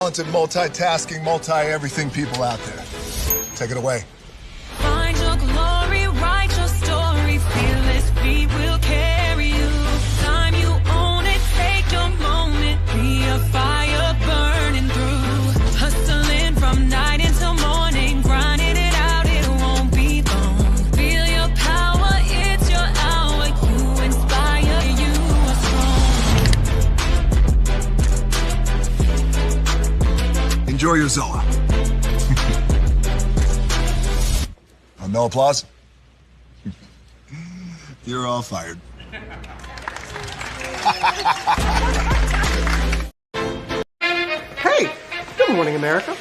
Talented, multitasking, multi-everything people out there. Take it away. Find your glory, write your story, fearless feet will carry you. Time you own it, take your moment, be a fire burning through. Hustling from night until morning, grinding it out, it won't be long. Feel your power, it's your hour, you inspire, you are strong. Enjoy your Zoa. No applause? You're all fired. Hey, good morning, America.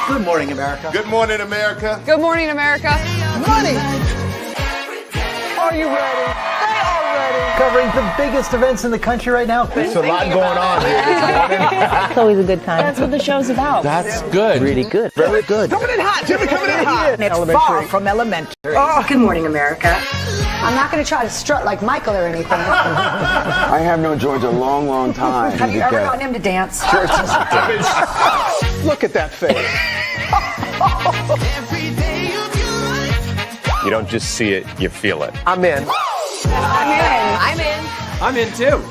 Good morning, America. Good morning, America. Good morning, America. Money. Are you ready? They are ready. Covering the biggest events in the country right now. There's a lot going on here this morning. It's always a good time. That's what the show's about. That's good. Really good. Very good. Coming in hot. Jimmy coming in hot. It's far from elementary. Good morning, America. I'm not going to try to strut like Michael or anything. I have known George a long, long time. Have you ever gotten him to dance? Look at that face. You don't just see it, you feel it. I'm in. I'm in. I'm in too.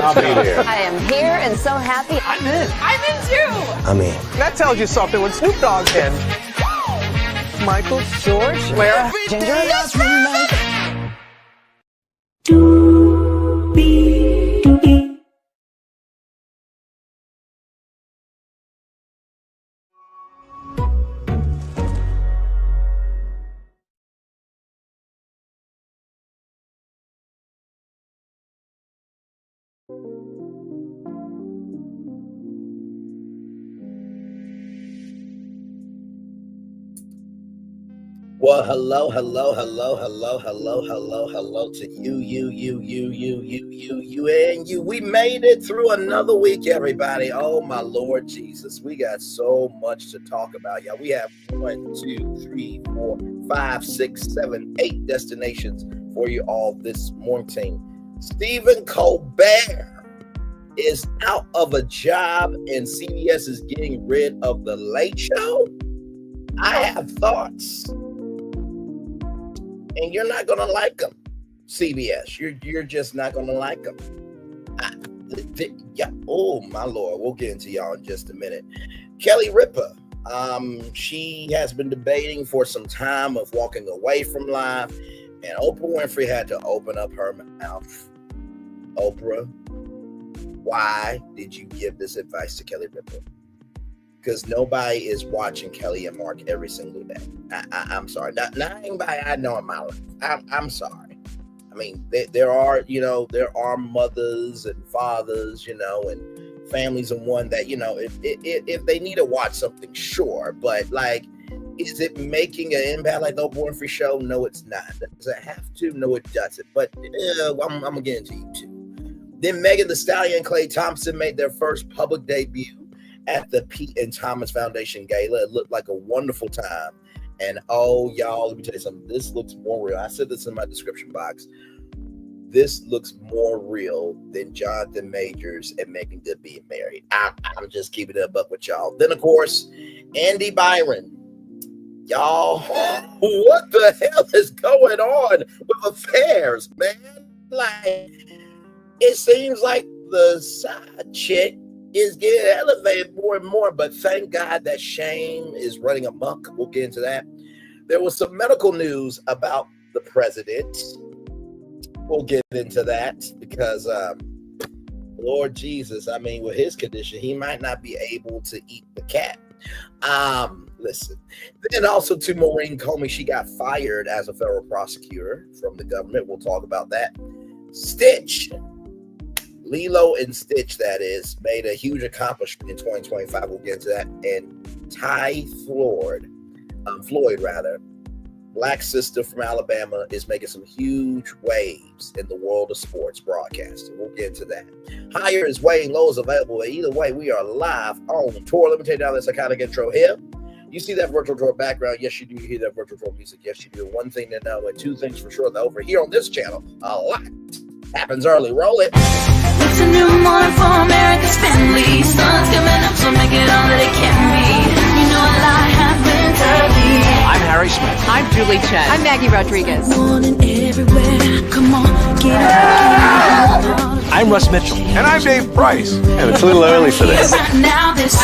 I'll be there. I am here and so happy. I'm in. I'm in too. I mean, That tells you something when Snoop Dogg's in. Michael, George, Lara, Ginger. Well, hello to you, and you. We made it through another week, everybody. Oh, my Lord Jesus. We got so much to talk about, y'all. We have 1, 2, 3, 4, 5, 6, 7, 8 destinations for you all this morning. Stephen Colbert is out of a job, and CBS is getting rid of The Late Show. I have thoughts. And you're not going to like them, CBS. You're just not going to like them. Oh, my Lord. We'll get into y'all in just a minute. Kelly Ripa. She has been debating for some time of walking away from live. And Oprah Winfrey had to open up her mouth. Oprah, why did you give this advice to Kelly Ripa? Because nobody is watching Kelly and Mark every single day. I'm sorry. Not anybody I know in my life. I'm sorry. I mean, there are mothers and fathers, and families and one that, if they need to watch something, sure. But like, is it making an impact like the Oprah Winfrey Show? No, it's not. Does it have to? No, it doesn't. But I'm going to get into you too. Then Meagan the Stallion and Klay Thompson made their first public debut at the Pete and Thomas Foundation Gala. It looked like a wonderful time. And oh, y'all, let me tell you something. This looks more real. I said this in my description box. This looks more real than Jonathan Majors and Meagan Good being married. I'm just keeping it up with y'all. Then, of course, Andy Byron. Y'all, what the hell is going on with affairs, man? Like, it seems like the side chick is getting elevated more and more, but thank God that shame is running amok. We'll get into that. There was some medical news about the president. We'll get into that because, Lord Jesus, I mean, with his condition, he might not be able to eat the cat. Listen. Then also to Maurene Comey, she got fired as a federal prosecutor from the government. We'll talk about that. Stitch. Lilo and Stitch, that is, made a huge accomplishment in 2025. We'll get into that. And Ty Floyd, Black sister from Alabama, is making some huge waves in the world of sports broadcasting. We'll get into that. Higher is weighing, low is available. Either way, we are live on tour. Let me take down this iconic intro here. You see that virtual drawer background? Yes, you do. You hear that virtual drawer music? Yes, you do. One thing to know, and two things for sure, that over here on this channel, a lot happens early. Roll it. It's a new morning for America's family. Sun's coming up, so make it all that it can be. You know a lot happens early. I'm Harry Smith. I'm Julie Chen. I'm Maggie Rodriguez. Morning everywhere. Come on, get up. I'm Russ Mitchell. And I'm Dave Price. And it's a little early for this. Right now, this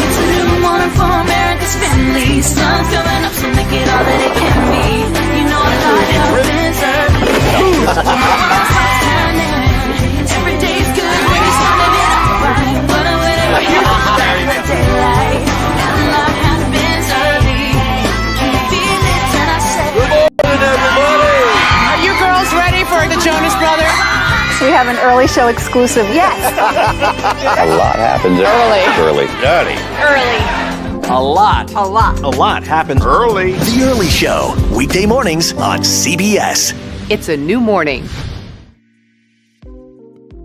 it's a new morning for America's family. Sun's coming up, so make it all that it can be. You know a lot happens early. Every day's good when you start living upright. But whatever you do, the daylight. And a lot happens early. Can you feel it? And I said, Are you girls ready for the Jonas Brothers? We have an early show exclusive. Yes. A lot happens early. A lot. A lot. A lot happens Early. The Early Show, weekday mornings on CBS. It's a new morning.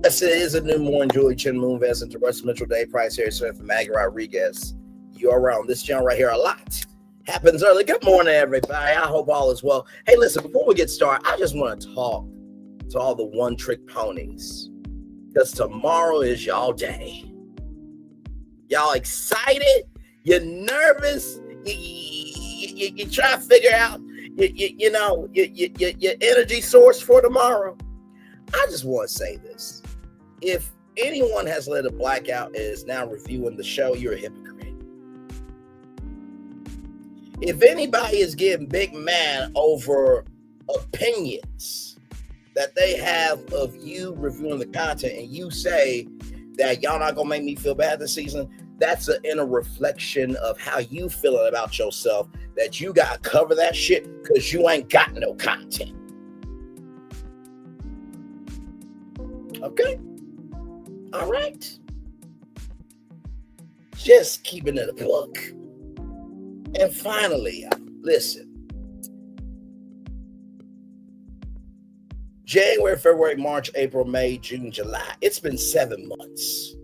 Yes, it is a new morning. Julie Chen, Moon Vincent, Russ Mitchell, Dave Price, Harry Smith, and Maggie Rodriguez. You are around this channel right here. A lot happens early. Good morning, everybody. I hope all is well. Hey, listen, before we get started, I just want to talk to all the one-trick ponies, because tomorrow is y'all day. Y'all excited? You're nervous? You try to figure out your energy source for tomorrow. I just want to say this. If anyone has let a blackout and is now reviewing the show, you're a hypocrite. If anybody is getting big mad over opinions that they have of you reviewing the content, and you say that y'all not gonna make me feel bad this season, that's an inner reflection of how you feeling about yourself, that you gotta cover that shit because you ain't got no content. Okay? All right. Just keeping it a book. And finally, listen. January, February, March, April, May, June, July. It's been 7 months.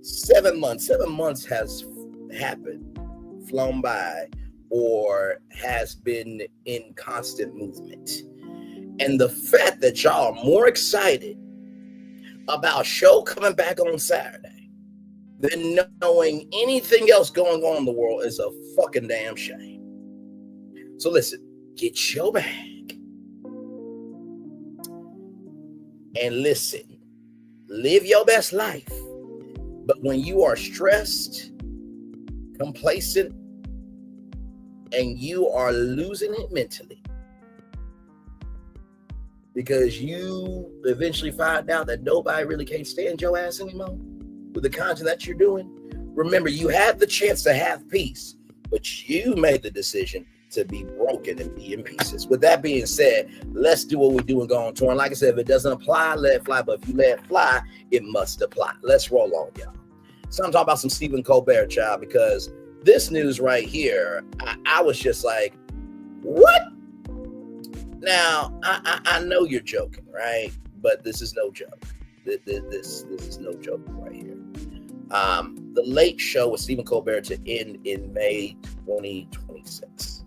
7 months. 7 months has happened, flown by, or has been in constant movement. And the fact that y'all are more excited about a show coming back on Saturday than knowing anything else going on in the world is a fucking damn shame. So listen, get your bag and listen. Live your best life. But when you are stressed, complacent, and you are losing it mentally, because you eventually find out that nobody really can't stand your ass anymore with the content that you're doing, remember, you had the chance to have peace, but you made the decision to be broken and be in pieces. With that being said, let's do what we do and go on tour. And like I said, if it doesn't apply, let it fly. But if you let it fly, it must apply. Let's roll on, y'all. So I'm talking about some Stephen Colbert, child, because this news right here, I was just like, what? Now, I know you're joking, right? But this is no joke. This is no joke right here. The Late Show with Stephen Colbert to end in May 2026.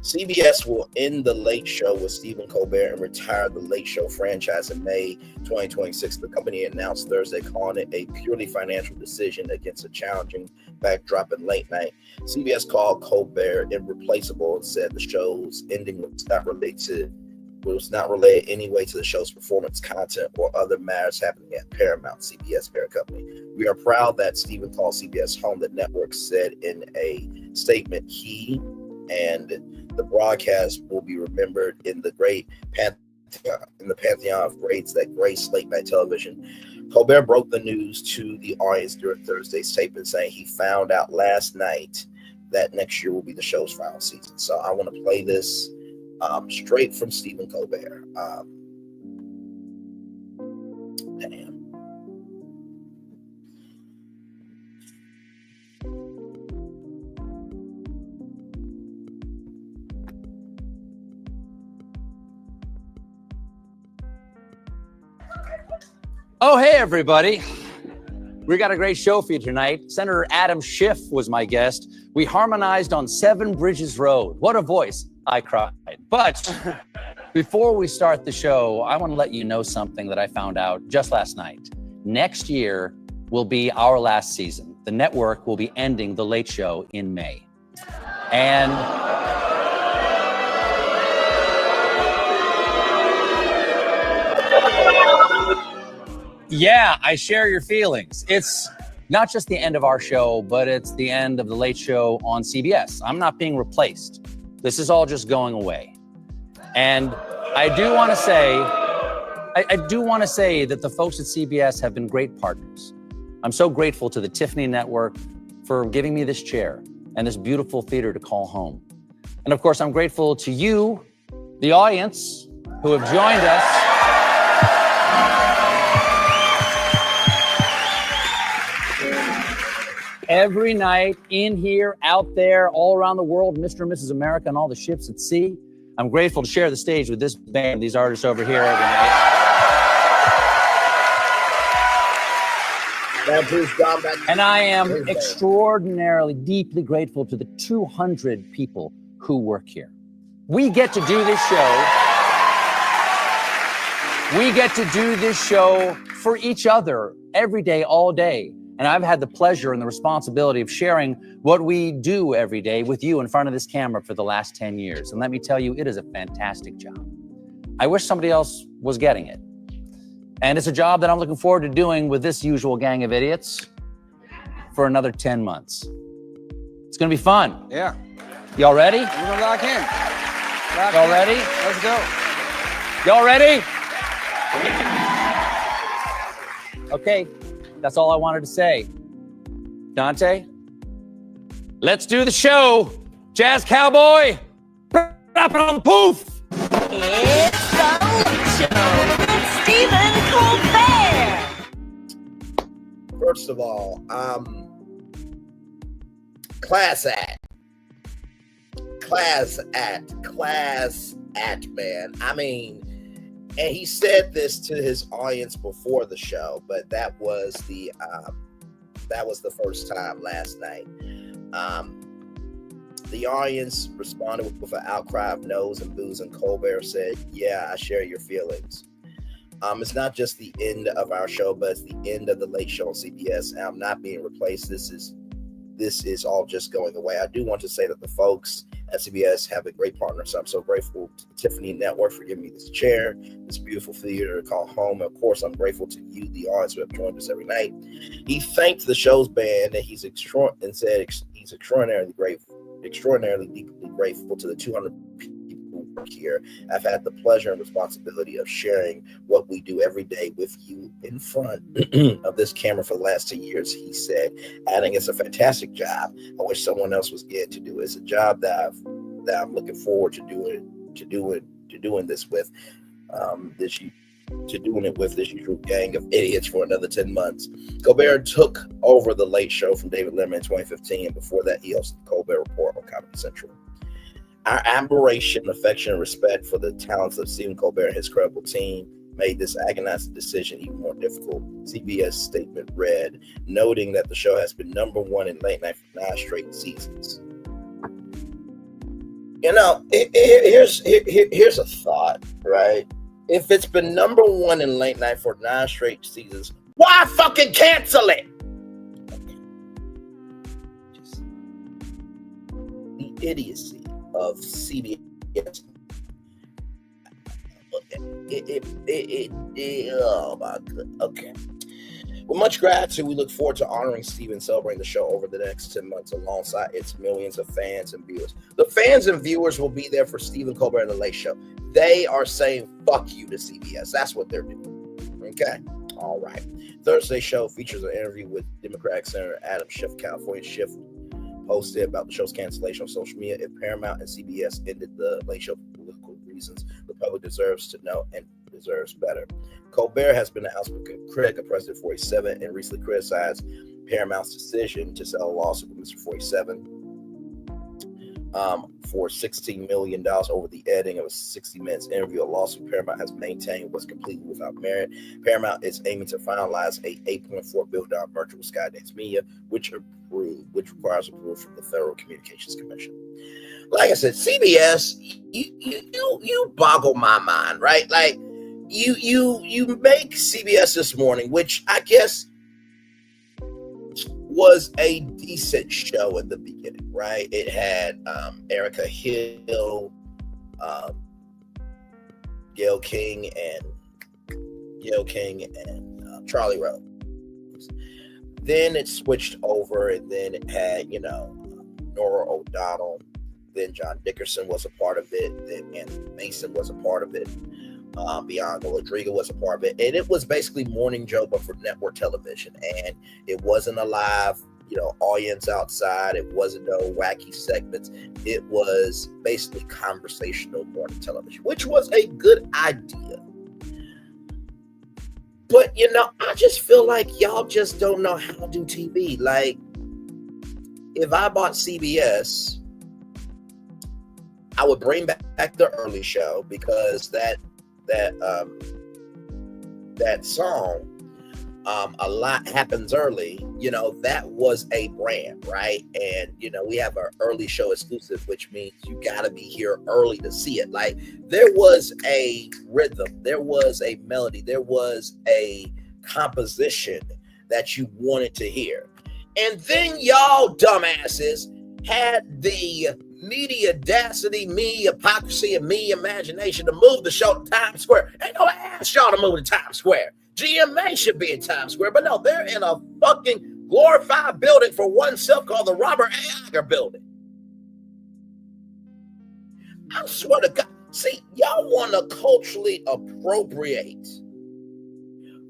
CBS will end the Late Show with Stephen Colbert and retire the Late Show franchise in May 2026. The company announced Thursday, calling it a purely financial decision against a challenging backdrop in late night. CBS called Colbert irreplaceable and said the show's ending was not related in any way to the show's performance, content, or other matters happening at Paramount, CBS parent company. We are proud that Stephen called CBS home, the network said in a statement. He and the broadcast will be remembered in the great pantheon of greats that grace late night television. Colbert broke the news to the audience during Thursday's statement, saying he found out last night that next year will be the show's final season. So I want to play this straight from Stephen Colbert. Damn. Oh, hey, everybody. We got a great show for you tonight. Senator Adam Schiff was my guest. We harmonized on 7 Bridges Road. What a voice. I cried. But before we start the show, I want to let you know something that I found out just last night. Next year will be our last season. The network will be ending The Late Show in May. And yeah, I share your feelings. It's not just the end of our show, but it's the end of The Late Show on CBS. I'm not being replaced. This is all just going away. And I do want to say that the folks at CBS have been great partners. I'm so grateful to the Tiffany Network for giving me this chair and this beautiful theater to call home. And of course, I'm grateful to you, the audience, who have joined us. Every night, in here, out there, all around the world, Mr. and Mrs. America and all the ships at sea. I'm grateful to share the stage with this band, these artists over here every night. And I am extraordinarily, deeply grateful to the 200 people who work here. We get to do this show. We get to do this show for each other every day, all day. And I've had the pleasure and the responsibility of sharing what we do every day with you in front of this camera for the last 10 years. And let me tell you, it is a fantastic job. I wish somebody else was getting it. And it's a job that I'm looking forward to doing with this usual gang of idiots for another 10 months. It's going to be fun. Yeah. Y'all ready? We're going to lock in. Y'all ready? Let's go. Y'all ready? Okay. That's all I wanted to say. Dante, let's do the show. Jazz Cowboy, wrap it on poof. It's The Late Show with Stephen Colbert. First of all, class act, man. I mean, and he said this to his audience before the show, but that was the first time last night. The audience responded with an outcry of no's and boos, and Colbert said, "Yeah, I share your feelings." It's not just the end of our show, but it's the end of The Late Show on CBS. And I'm not being replaced. This is all just going away. I do want to say that the folks at CBS have a great partner. So I'm so grateful to the Tiffany Network for giving me this chair, this beautiful theater to call home. And of course, I'm grateful to you, the audience, who have joined us every night. He thanked the show's band and said he's extraordinarily deeply grateful to the 200 people who work here. I've had the pleasure and responsibility of sharing what we do every day with you in front of this camera for the last 2 years, he said. Adding, it's a fantastic job. I wish someone else was getting to do it. It's a job that I'm looking forward to doing this with. Doing it with this usual gang of idiots for another 10 months. Colbert took over The Late Show from David Letterman in 2015, and before that, he hosted the Colbert Report on Comedy Central. Our admiration, affection, and respect for the talents of Stephen Colbert and his credible team made this agonizing decision even more difficult. CBS statement read, noting that the show has been #1 in late night for 9 straight seasons. You know, here's a thought, right? If it's been #1 in late night for 9 straight seasons, why fucking cancel it? Just the idiocy of CBS. Oh my god. Okay. With much gratitude, we look forward to honoring Stephen, celebrating the show over the next 10 months alongside its millions of fans and viewers. The fans and viewers will be there for Stephen Colbert and The Late Show. They are saying fuck you to CBS. That's what they're doing. Okay? All right. Thursday's show features an interview with Democratic Senator Adam Schiff. California Schiff posted about the show's cancellation on social media. If Paramount and CBS ended The Late Show for political reasons, the public deserves to know and deserves better. Colbert has been a House critic of President 47 and recently criticized Paramount's decision to sell a lawsuit with Mr. 47. for $16 million over the editing of a 60 Minutes interview. A lawsuit Paramount has maintained was completely without merit. Paramount is aiming to finalize a $8.4 billion merger with Skydance Media, which requires approval from the Federal Communications Commission. Like I said, CBS, you boggle my mind, right? Like you make CBS This Morning, which I guess was a decent show in the beginning, right? It had Erica Hill, Gayle King, and Charlie Rose. Then it switched over, and then it had, Nora O'Donnell. Then John Dickerson was a part of it. Then Anthony Mason was a part of it. Bianca Rodriguez was a part of it. And it was basically Morning Joe, but for network television. And it wasn't a live, audience outside. It wasn't no wacky segments. It was basically conversational morning television, which was a good idea. But, I just feel like y'all just don't know how to do TV. Like, if I bought CBS, I would bring back the early show, because that song, A Lot Happens Early, that was a brand, right? And, we have our early show exclusive, which means you got to be here early to see it. Like, there was a rhythm, there was a melody, there was a composition that you wanted to hear. And then y'all dumbasses had the media audacity, me hypocrisy, and me imagination to move the show to Times Square. Ain't no ass y'all to move to Times Square. GMA should be in Times Square, but no, they're in a fucking glorified building for oneself called the Robert A. Iger building. I swear to God. See, y'all want to culturally appropriate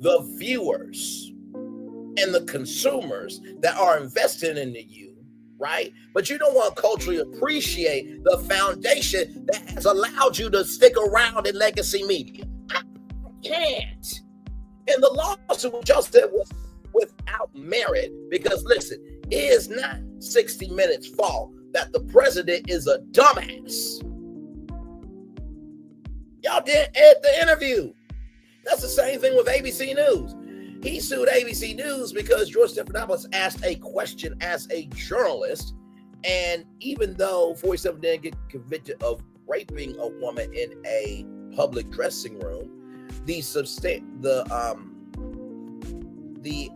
the viewers and the consumers that are invested in you, right? But you don't want to culturally appreciate the foundation that has allowed you to stick around in legacy media. I can't. And the lawsuit, which y'all said was without merit, because listen, it is not 60 Minutes' fault that the president is a dumbass. Y'all didn't add the interview. That's the same thing with ABC News. He sued ABC News because George Stephanopoulos asked a question as a journalist, and even though 47 didn't get convicted of raping a woman in a public dressing room, the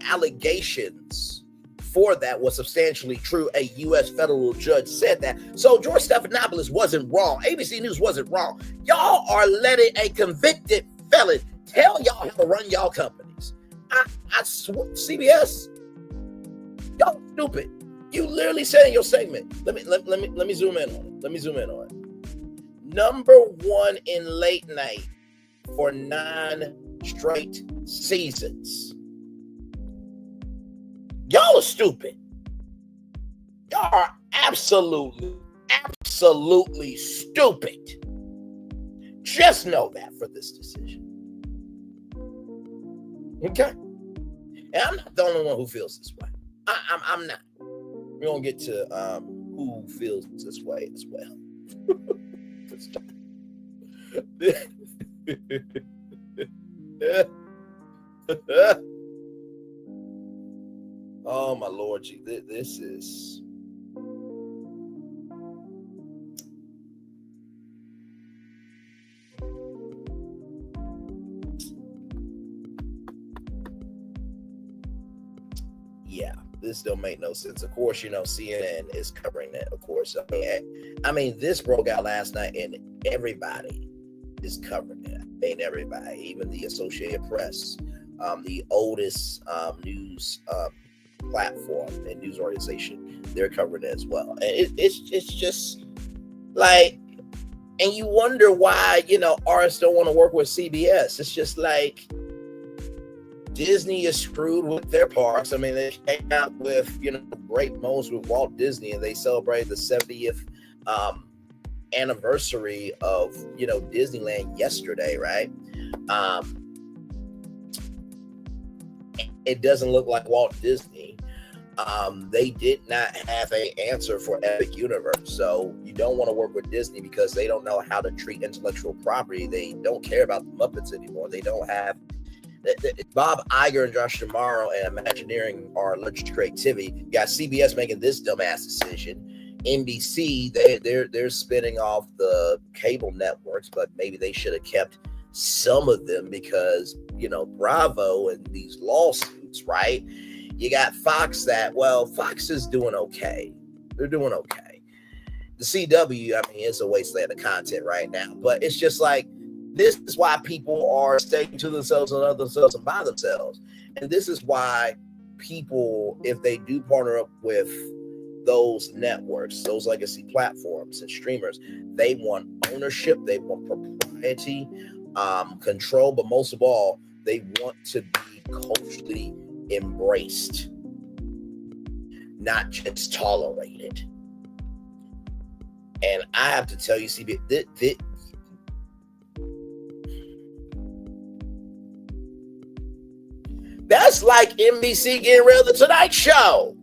allegations for that was substantially true. A U.S. federal judge said that. So George Stephanopoulos wasn't wrong. ABC News wasn't wrong. Y'all are letting a convicted felon tell y'all how to run y'all companies. I swear, CBS, y'all stupid. You literally said in your segment. Let me zoom in on it. Let me zoom in on it. Number one in late night for 9 straight seasons. Y'all are stupid. Y'all are absolutely stupid. Just know that for this decision. Okay? And I'm not the only one who feels this way. I'm not. We're going to get to who feels this way as well. Oh my Lord, this is this don't make no sense. Of course, CNN is covering that. Of course, I mean, this broke out last night, and everybody is covering it. I mean, everybody, even the Associated Press, the oldest news platform and news organization, they're covering it as well. And it's just like, and you wonder why artists don't want to work with CBS. It's just like Disney is screwed with their parks. I mean, they came out with great moments with Walt Disney, and they celebrated the 70th anniversary of Disneyland yesterday, right? It doesn't look like Walt Disney. they did not have an answer for Epic Universe. So you don't want to work with Disney because they don't know how to treat intellectual property. They don't care about the Muppets anymore. They don't have Bob Iger and Josh D'Amaro and Imagineering are allergic to creativity. You got CBS making this dumbass decision. NBC, they're spinning off the cable networks, but maybe they should have kept some of them because, you know, Bravo and these lawsuits, right? You got Fox Fox is doing okay. They're doing okay. The CW, I mean, it's a wasteland of content right now, but it's just like, this is why people are staying to themselves and other themselves and by themselves. And this is why people, if they do partner up with those networks, those legacy platforms and streamers, they want ownership, they want propriety, control, but most of all, they want to be culturally embraced, not just tolerated. And I have to tell you, CB, that's like NBC getting rid of The Tonight Show.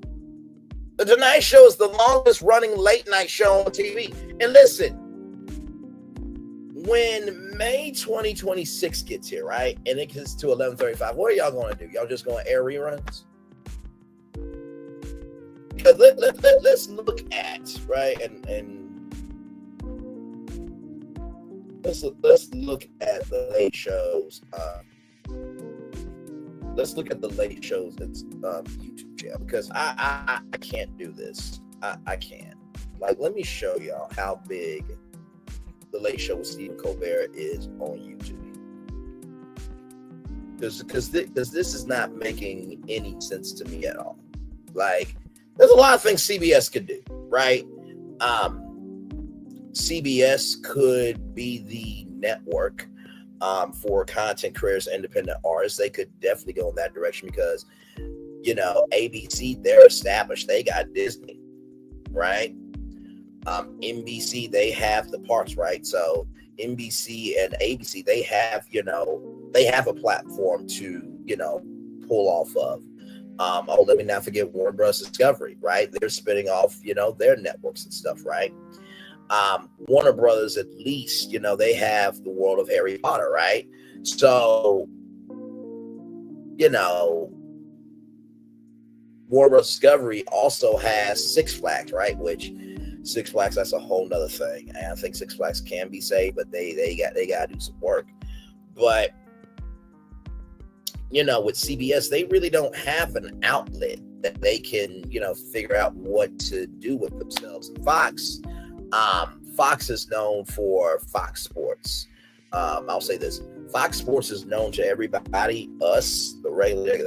The Tonight Show is the longest running late night show on TV. And listen, when May 2026 gets here, right, and it gets to 11:35, what are y'all going to do? Y'all just going to air reruns? Because let's look at, right, and let's look at the late shows. Let's look at the late shows that's YouTube channel, because I can't do this. I can't. Like, let me show y'all how big the Late Show with Stephen Colbert is on YouTube. Because this is not making any sense to me at all. Like, there's a lot of things CBS could do, right? CBS could be the network for content creators, independent artists. They could definitely go in that direction because, you know, ABC, they're established. They got Disney, right? NBC, they have the parks, right? So NBC and ABC, they have, you know, they have a platform to, you know, pull off of. Oh, let me not forget Warner Bros. Discovery, right? They're spinning off, you know, their networks and stuff, right? Warner Brothers, at least, you know, they have the world of Harry Potter, right? So, you know, Warner Bros. Discovery also has Six Flags, right? Which Six Flags, that's a whole nother thing. And I think Six Flags can be saved, but they got to do some work. But, you know, with CBS, they really don't have an outlet that they can, you know, figure out what to do with themselves. And Fox is known for Fox Sports. I'll say this: Fox Sports is known to everybody, us, the regular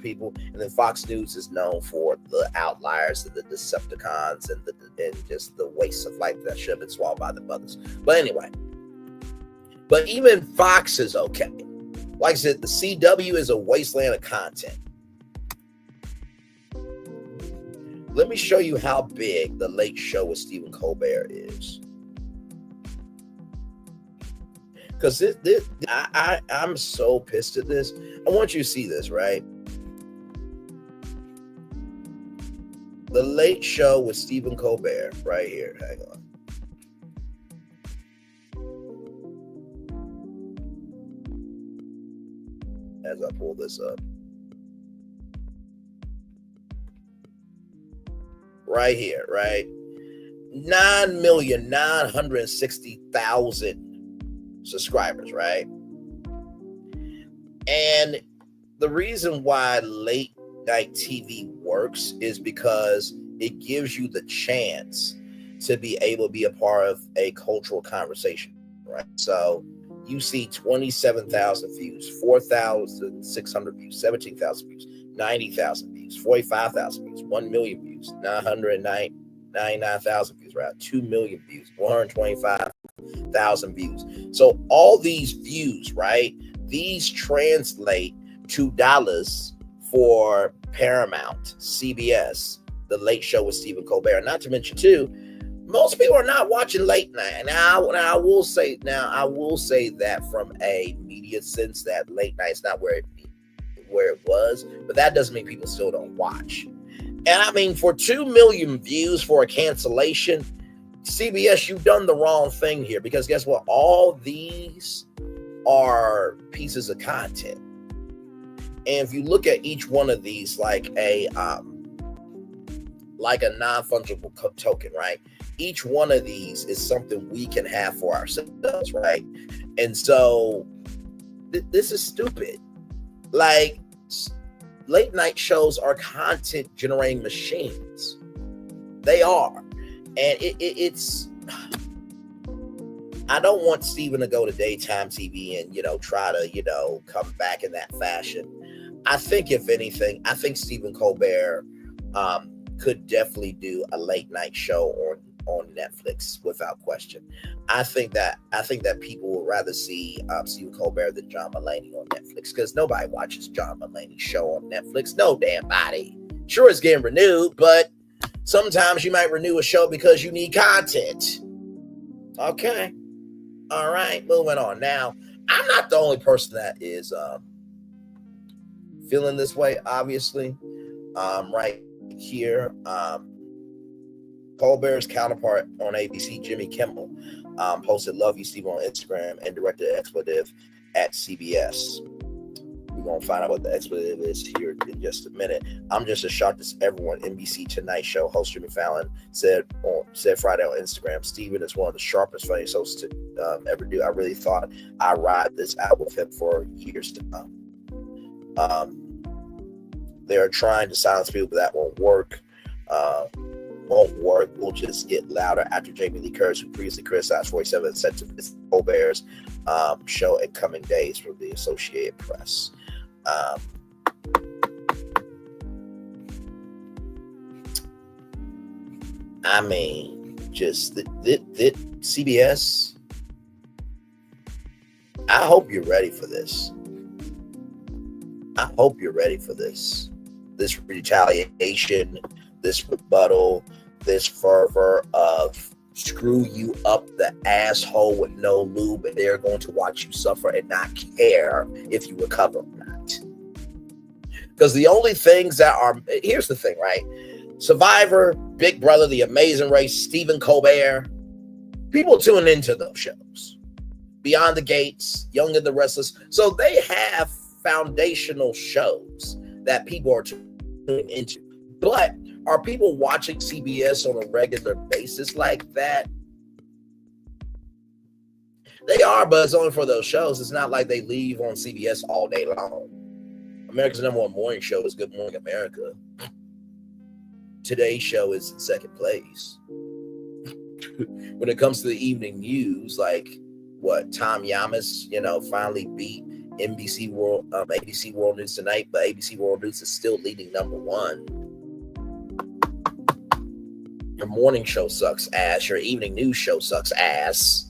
people, and then Fox News is known for the outliers and the Decepticons and just the waste of life that should have been swallowed by the mothers. But anyway, but even Fox is okay. Like I said, the CW is a wasteland of content. Let me show you how big the Late Show with Stephen Colbert is. Because I'm so pissed at this. I want you to see this, right? The Late Show with Stephen Colbert, right here. Hang on. As I pull this up. Right here, right? 9,960,000 subscribers, right? And the reason why late night TV works is because it gives you the chance to be able to be a part of a cultural conversation, right? So you see 27,000 views, 4,600 views, 17,000 views, 90,000 views, 45,000 views, 1 million views, 999,000 views, right? 2 million views, 125,000 views. So all these views, right? These translate to dollars for Paramount, CBS, The Late Show with Stephen Colbert. Not to mention, too, most people are not watching late night. Now, I will say that from a media sense, that late night's not where it was, but that doesn't mean people still don't watch. And I mean, for 2 million views for a cancellation, CBS, you've done the wrong thing here, because guess what? All these are pieces of content. And if you look at each one of these like a non-fungible token, right? Each one of these is something we can have for ourselves, right? And so this is stupid. Like, late night shows are content generating machines. They are. And it's I don't want Stephen to go to daytime TV and, try to, come back in that fashion. I think, if anything, Stephen Colbert could definitely do a late night show on Netflix without question. I think that people would rather see Stephen Colbert than John Mulaney on Netflix, because nobody watches John Mulaney's show on Netflix. No damn body. Sure, it's getting renewed, but sometimes you might renew a show because you need content. Okay. All right, moving on. Now, I'm not the only person that is feeling this way, obviously. Right here, Colbert's counterpart on ABC, Jimmy Kimmel, posted "Love You, Steve" on Instagram and directed an expletive at CBS. We're going to find out what the expletive is here in just a minute. I'm just as shocked as everyone. NBC Tonight Show host Jimmy Fallon said Friday on Instagram, "Stephen is one of the sharpest, funniest hosts to ever do. I really thought I ride this out with him for years to come." They are trying to silence people, but that won't work. We'll just get louder after Jamie Lee Curtis, who previously criticized 47, said to visit Colbert's show in coming days from the Associated Press. I mean, just the CBS. I hope you're ready for this. I hope you're ready for this. This retaliation, this rebuttal, this fervor of screw you up the asshole with no lube, and they're going to watch you suffer and not care if you recover or not. Because the only things that are, here's the thing, right? Survivor, Big Brother, The Amazing Race, Stephen Colbert, people tune into those shows. Beyond the Gates, Young and the Restless. So they have foundational shows that people are tuning into. But are people watching CBS on a regular basis like that? They are, but it's only for those shows. It's not like they leave on CBS all day long. America's #1 morning show is Good Morning America. Today's show is in second place. When it comes to the evening news, like what, Tom Yamas, finally beat ABC World News Tonight, but ABC World News is still leading #1. Your morning show sucks ass. Your evening news show sucks ass.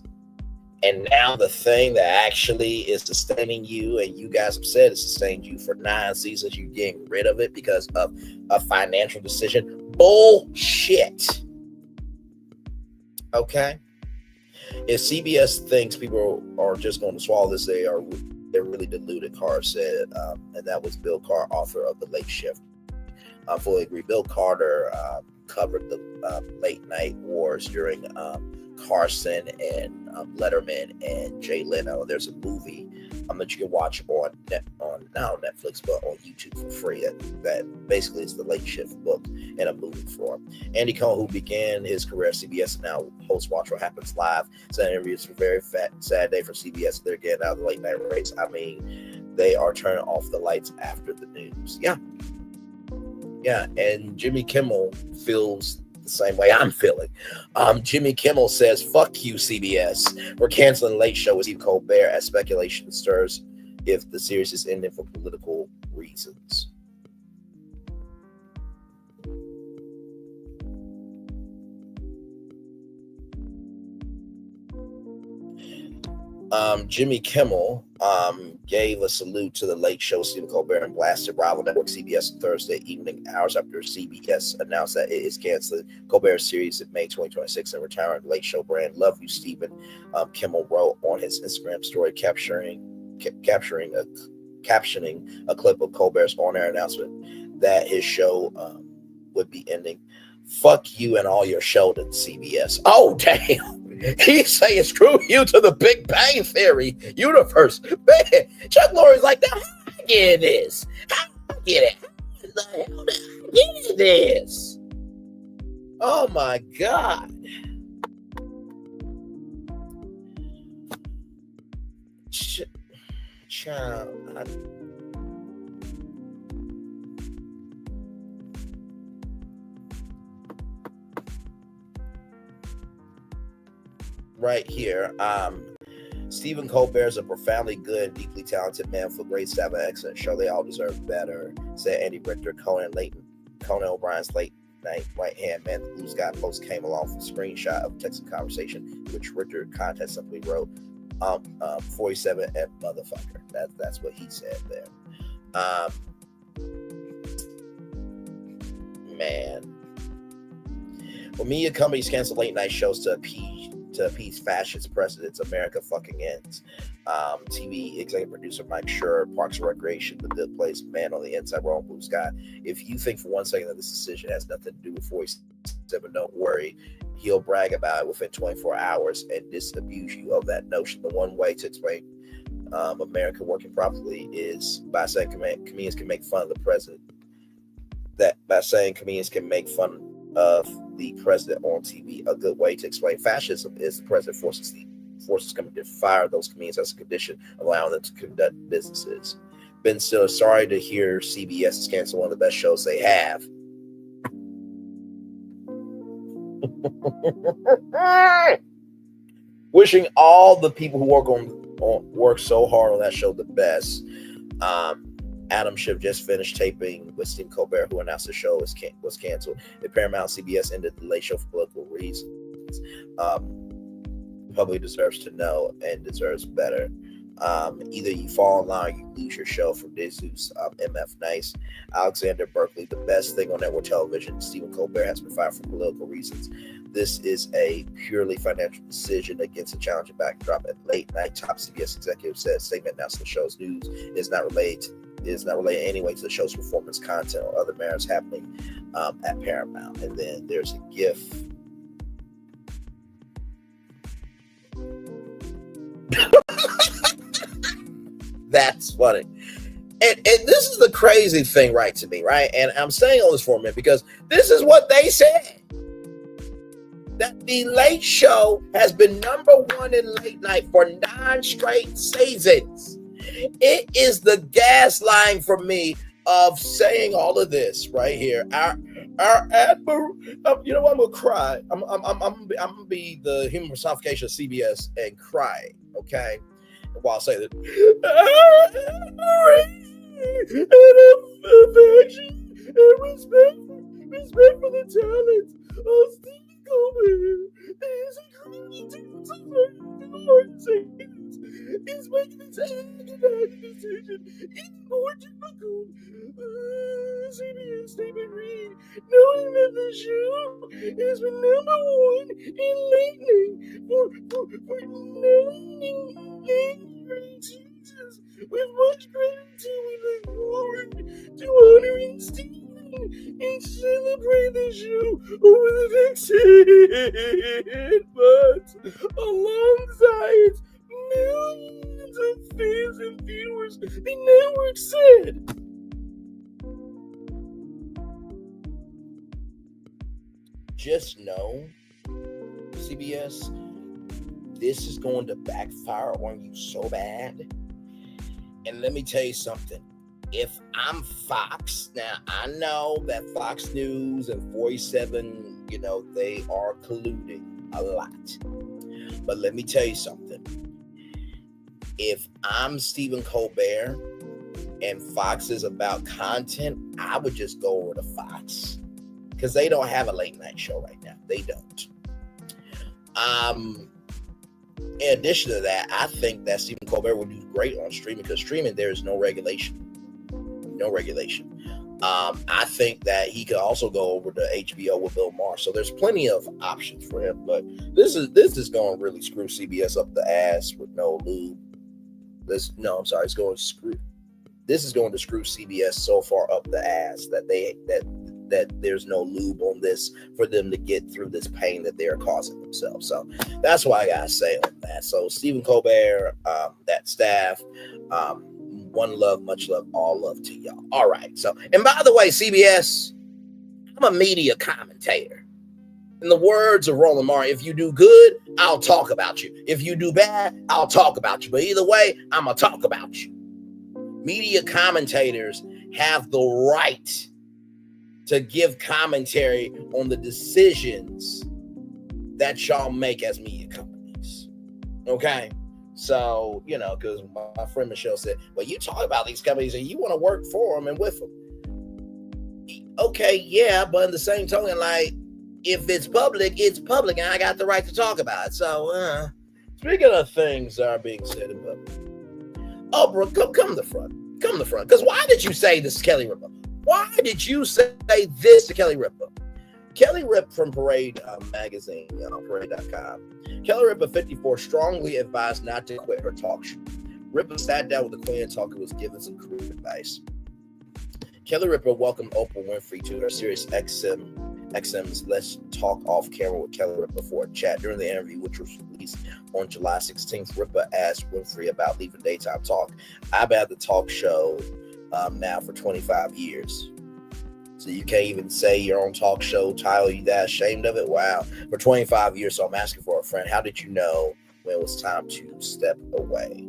And now the thing that actually is sustaining you, and you guys have said it's sustained you for 9 seasons, you're getting rid of it because of a financial decision. Bullshit. Okay? If CBS thinks people are just going to swallow this, they're really deluded, Carr said. And that was Bill Carr, author of The Late Shift. I fully agree. Bill Carter covered the late night wars during Carson and Letterman and Jay Leno. There's a movie that you can watch on not on Netflix but on YouTube for free. That basically is The Late Shift book in a movie form. Andy Cohen, who began his career at CBS and now hosts Watch What Happens Live, said interviews for a very sad day for CBS. They're getting out of the late night race. I mean, they are turning off the lights after the news. Yeah, and Jimmy Kimmel feels the same way I'm feeling. Jimmy Kimmel says, "Fuck you, CBS. We're canceling Late Show with Steve Colbert as speculation stirs if the series is ending for political reasons." Jimmy Kimmel gave a salute to The Late Show, Stephen Colbert, and blasted rival network CBS Thursday evening, hours after CBS announced that it is canceling Colbert's series in May 2026 and retiring Late Show brand. "Love you, Stephen," Kimmel wrote on his Instagram story, captioning a clip of Colbert's on-air announcement that his show would be ending. Fuck you and all your shoulders, CBS. Oh, damn. He's saying screw you to the Big Bang Theory universe. Man, Chuck Lorre's like, now, how I get this? How I get it? How the hell did I get this? Oh, my God. Child, right here. Stephen Colbert is a profoundly good and deeply talented man for great staff and excellent show. They all deserve better, said Andy Richter. Conan O'Brien's late night right-hand man, the Blue Sky Post, came along for a screenshot of Texas conversation, which Richter content simply wrote, 47 and motherfucker. That's what he said there. Man. When media companies cancel late night shows to appease fascist presidents, America fucking ends. TV executive producer Mike Schur, Parks and Recreation, The Good Place, Man on the Inside, We're on Blue Sky. If you think for 1 second that this decision has nothing to do with 47, don't worry. He'll brag about it within 24 hours and disabuse you of that notion. The one way to explain America working properly is by saying comedians can make fun of the president. By saying comedians can make fun of the president on TV. A good way to explain fascism is the president forces coming to fire those comedians as a condition, allowing them to conduct businesses. Ben Stiller, sorry to hear CBS is canceling one of the best shows they have. Wishing all the people who are going to work so hard on that show the best. Adam Schiff just finished taping with Stephen Colbert, who announced the show was canceled. At Paramount, CBS ended the late show for political reasons. The public deserves to know and deserves better. Either you fall in line or you lose your show. From Dizus, MF Nice. Alexander Berkeley, the best thing on network television. Stephen Colbert has been fired for political reasons. This is a purely financial decision against a challenging backdrop. At late night, top CBS executive said statement announced the show's news is not related in any way to the show's performance, content, or other matters happening at Paramount. And then there's a GIF. That's funny. And this is the crazy thing, right, to me, right? And I'm saying all this for a minute because this is what they said. That the Late Show has been number one in late night for 9 straight seasons. It is the gaslighting for me of saying all of this right here. Our you know what? I'm gonna cry. I'm gonna be the human personification of CBS and cry. Okay, while I say that, affection and respect for the talent of Stephen Colbert is incredible to it's making its agonizing decision in more difficult. CBS statement read, knowing that the show has been number one in late night for 9 seasons. With much gratitude, we look forward to honoring Stephen and celebrate the show over the next 10 months alongside millions of fans and viewers, the network said. Just know, CBS, this is going to backfire on you so bad. And let me tell you something. If I'm Fox, now I know that Fox News and 47, they are colluding a lot. But let me tell you something. If I'm Stephen Colbert and Fox is about content, I would just go over to Fox because they don't have a late night show right now. They don't. In addition to that, I think that Stephen Colbert would do great on streaming because streaming, there is no regulation. No regulation. I think that he could also go over to HBO with Bill Maher. So there's plenty of options for him. But this is going to really screw CBS up the ass with no lube. It's going to screw. This is going to screw CBS so far up the ass that that there's no lube on this for them to get through this pain that they're causing themselves. So that's why I gotta say on that. So Stephen Colbert, that staff, one love, much love, all love to y'all. All right. So, and by the way, CBS, I'm a media commentator. In the words of Roland Martin, if you do good, I'll talk about you. If you do bad, I'll talk about you. But either way, I'm going to talk about you. Media commentators have the right to give commentary on the decisions that y'all make as media companies. Okay? So, you know, because my friend Michelle said, well, you talk about these companies and you want to work for them and with them. Okay, yeah, but in the same token, like, if it's public, and I got the right to talk about it. So, speaking of things that are being said in public, Oprah, come to the front. Come to the front. Because why did you say this to Kelly Ripa? Why did you say this to Kelly Ripa? Kelly Ripa from Parade magazine, Parade.com. Kelly Ripa, 54, strongly advised not to quit her talk show. Ripa sat down with the Queen and Talker, was given some career advice. Kelly Ripa welcomed Oprah Winfrey to her Sirius XM's Let's Talk Off Camera with Kelly Ripa for a chat. During the interview, which was released on July 16th, Ripa asked Winfrey about leaving daytime talk. I've had the talk show now for 25 years. So you can't even say your own talk show title, you that ashamed of it? Wow. For 25 years, so I'm asking for a friend. How did you know when it was time to step away?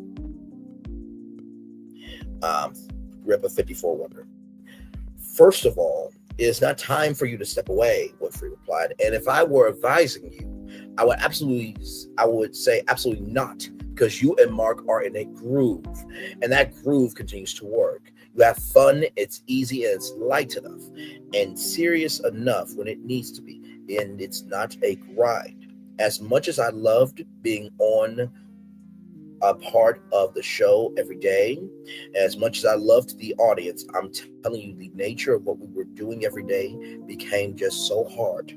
Ripa, 54, wonder. First of all, it is not time for you to step away, Winfrey replied. And if I were advising you, I would say absolutely not, because you and Mark are in a groove, and that groove continues to work. You have fun, it's easy, and it's light enough, and serious enough when it needs to be, and it's not a grind. As much as I loved being on a part of the show every day, as much as I loved the audience, I'm telling you, the nature of what we were doing every day became just so hard.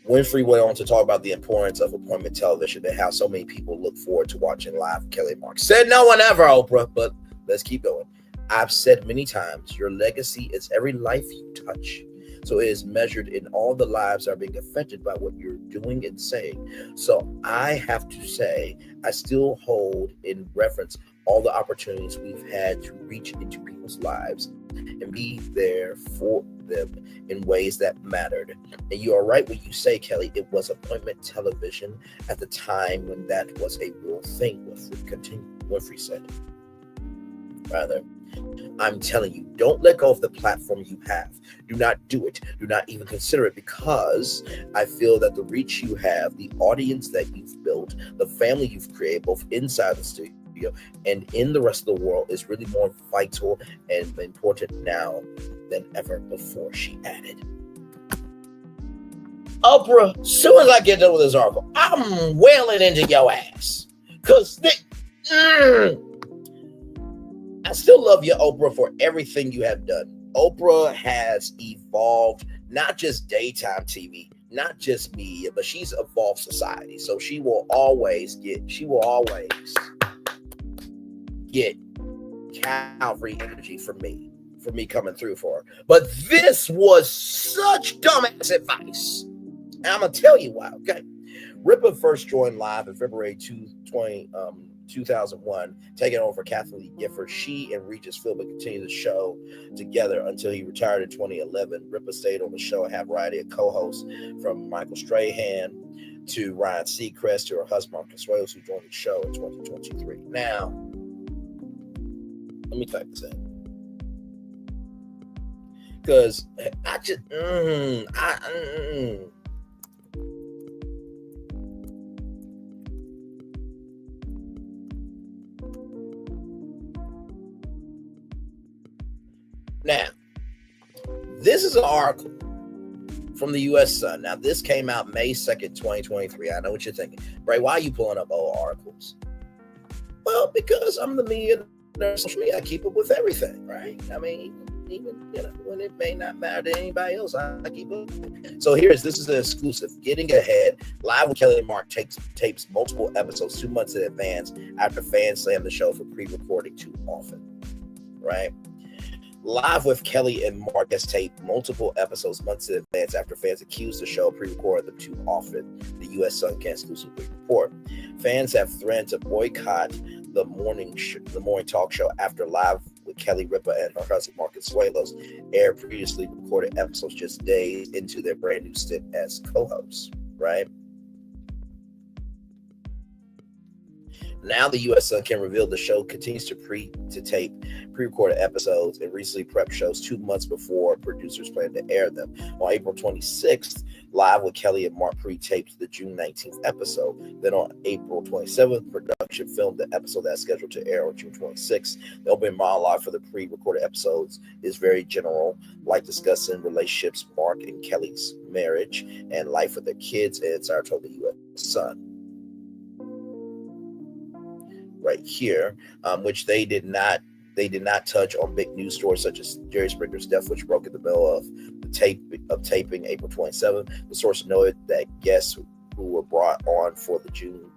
Winfrey went on to talk about the importance of appointment television and how so many people look forward to watching live Kelly Mark. Said no one ever, Oprah, but let's keep going. I've said many times, your legacy is every life you touch. So it is measured in all the lives that are being affected by what you're doing and saying. So I have to say, I still hold in reference all the opportunities we've had to reach into people's lives and be there for them in ways that mattered. And you are right when you say, Kelly, it was appointment television at the time when that was a real thing, Winfrey said. Rather, I'm telling you, don't let go of the platform you have. Do not do it. Do not even consider it, because I feel that the reach you have, the audience that you've built, the family you've created, both inside the studio and in the rest of the world, is really more vital and important now than ever before, she added. Oprah, soon as I get done with this article, I'm wailing into your ass. Because I still love you, Oprah, for everything you have done. Oprah has evolved not just daytime TV, not just media, but she's evolved society. So she will always get Calvary energy from me coming through for her. But this was such dumbass advice. And I'm going to tell you why, okay? Ripa first joined live in February 2001, taking over Kathleen Gifford. She and Regis Philbin continued the show together until he retired in 2011. Ripa stayed on the show and had a variety of co-hosts, from Michael Strahan to Ryan Seacrest to her husband, Marcus Wales, who joined the show in 2023. Now, let me type this in, because I just Now, this is an article from the U.S. Sun. Now, this came out May 2nd, 2023. I know what you're thinking. Bray, why are you pulling up old articles? Well, because I'm the media nerd, social media. I keep up with everything, right? I mean, even when it may not matter to anybody else, I keep up. So this is an exclusive. Getting Ahead, live with Kelly Mark tapes multiple episodes 2 months in advance after fans slammed the show for pre-recording too often, right? Live with Kelly and Mark has taped multiple episodes months in advance after fans accused the show of pre-recording them too often. The U.S. Sun can exclusively report. Fans have threatened to boycott the morning talk show after Live with Kelly Ripa and her husband Mark Consuelos aired previously recorded episodes just days into their brand new stint as co-hosts, right? Now the U.S. Sun can reveal the show continues to tape pre-recorded episodes and recently prepped shows 2 months before producers plan to air them. On April 26th, Live with Kelly and Mark pre-taped the June 19th episode. Then on April 27th, production filmed the episode that's scheduled to air on June 26th. The opening monologue for the pre-recorded episodes is very general, like discussing relationships, Mark and Kelly's marriage, and life with their kids, and it's our told the U.S. Sun. Right here, which they did not touch on big news stories such as Jerry Springer's death, which broke in the middle of the taping April 27th. The source noted that guests who were brought on for the June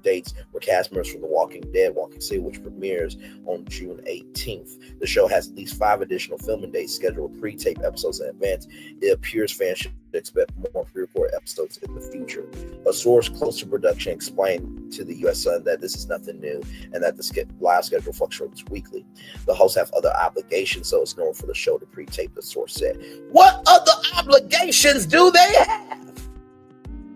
dates were cast members from The Walking Dead, Walking City, which premieres on June 18th. The show has at least 5 additional filming dates scheduled with pre-tape episodes in advance. It appears fans should expect more pre-recorded episodes in the future. A source close to production explained to the U.S. Sun that this is nothing new and that the live schedule fluctuates weekly. The hosts have other obligations, so it's normal for the show to pre-tape, the source said. What other obligations do they have?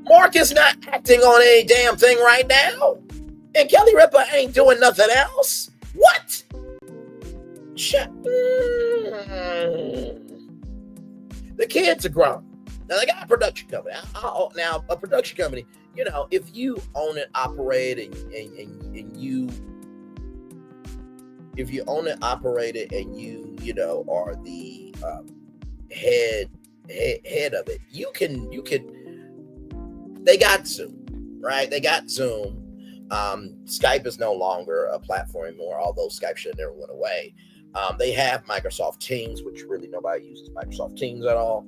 Mark is not acting on any damn thing right now. And Kelly Ripa ain't doing nothing else. What? The kids are grown. Now, they got a production company. Now, a production company, you know, if you own it, operate it, and you... If you own it, operate it, and you know, are the head of it, you can... They got Zoom, right? They got Zoom. Skype is no longer a platform anymore, although Skype should have never went away. They have Microsoft Teams, which really nobody uses Microsoft Teams at all.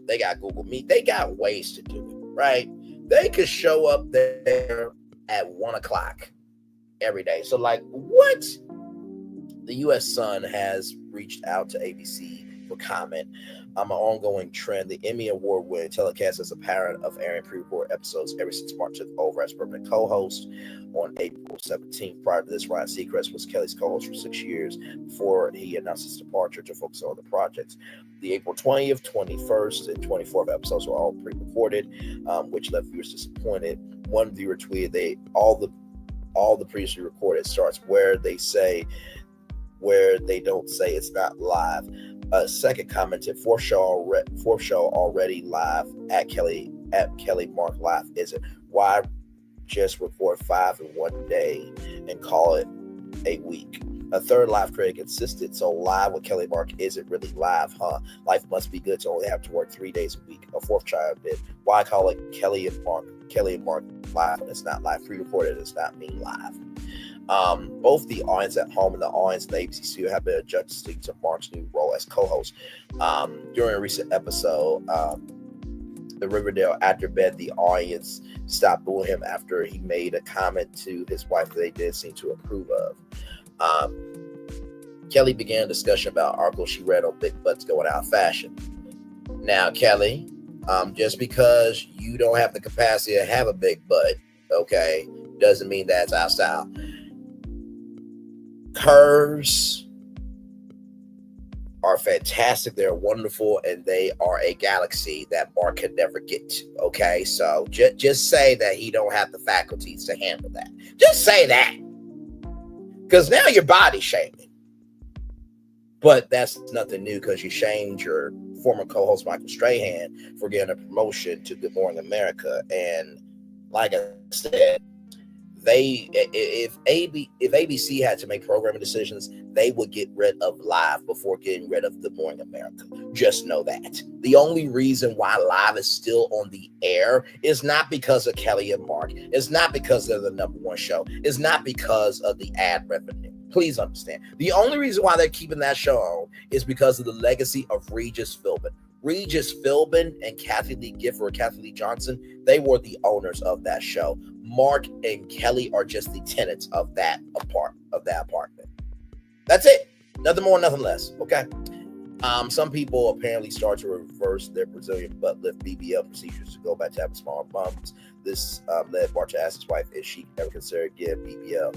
They got Google Meet. They got ways to do it, right? They could show up there at 1 o'clock every day. So, like, what? The U.S. Sun has reached out to ABC for comment. An ongoing trend. The Emmy Award-winning telecast is a pattern of airing pre-recorded episodes ever since Mark took over as permanent co-host on April 17th. Prior to this, Ryan Seacrest was Kelly's co-host for 6 years before he announced his departure to focus on other projects. The April 20th, 21st, and 24th episodes were all pre-recorded, which left viewers disappointed. One viewer tweeted, all the previously recorded starts where they don't say it's not live. A second commented, fourth show already live at Kelly Mark Live. Is it? Why just record 5 in one day and call it a week? A third live critic insisted, so live with Kelly Mark isn't really live, huh? Life must be good to only have to work 3 days a week. A fourth child did. Why call it Kelly and Mark live when it's not live? Pre-recorded does not mean live. Both the audience at home and the audience in the ABC studio have been adjusting to Mark's new role as co-host. During a recent episode, the Riverdale actor begged the audience stop booing him after he made a comment to his wife that they didn't seem to approve of. Kelly began a discussion about articles she read on big butts going out of fashion. Now, Kelly, just because you don't have the capacity to have a big butt, okay, doesn't mean that's our style. Curves are fantastic. They're wonderful, and they are a galaxy that Mark can never get to. Okay, so just say that he don't have the faculties to handle that. Just say that, because now you're body shaming. But that's nothing new, because you shamed your former co-host Michael Strahan for getting a promotion to Good Morning America, and like I said, if ABC had to make programming decisions, they would get rid of live before getting rid of Good Morning America. Just know that. The only reason why live is still on the air is not because of Kelly and Mark. It's not because they're the number one show. It's not because of the ad revenue. Please understand. The only reason why they're keeping that show on is because of the legacy of Regis Philbin. Regis Philbin and Kathy Lee Gifford, Kathy Lee Johnson, they were the owners of that show. Mark and Kelly are just the tenants of that apartment. That's it. Nothing more, nothing less. Okay. Some people apparently start to reverse their Brazilian butt lift BBL procedures to go back to having smaller bums. This led Bart to ask his wife if she ever considered getting BBL.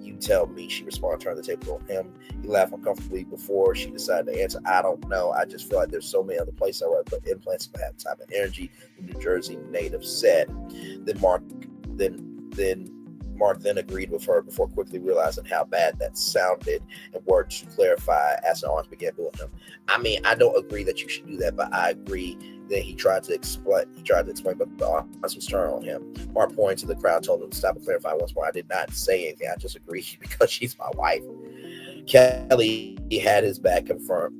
You tell me, she responded, turn the table on him. He laughed uncomfortably before she decided to answer. I don't know. I just feel like there's so many other places I'd rather put implants if I have time and energy, the New Jersey native said. Then Mark then agreed with her before quickly realizing how bad that sounded and worked to clarify as the arms began booing him. I mean, I don't agree that you should do that, but I agree that he tried to explain, but the arms was turned on him. Mark pointed to the crowd, told him to stop and clarify once more. I did not say anything. I just agreed because she's my wife. Kelly had his back confirmed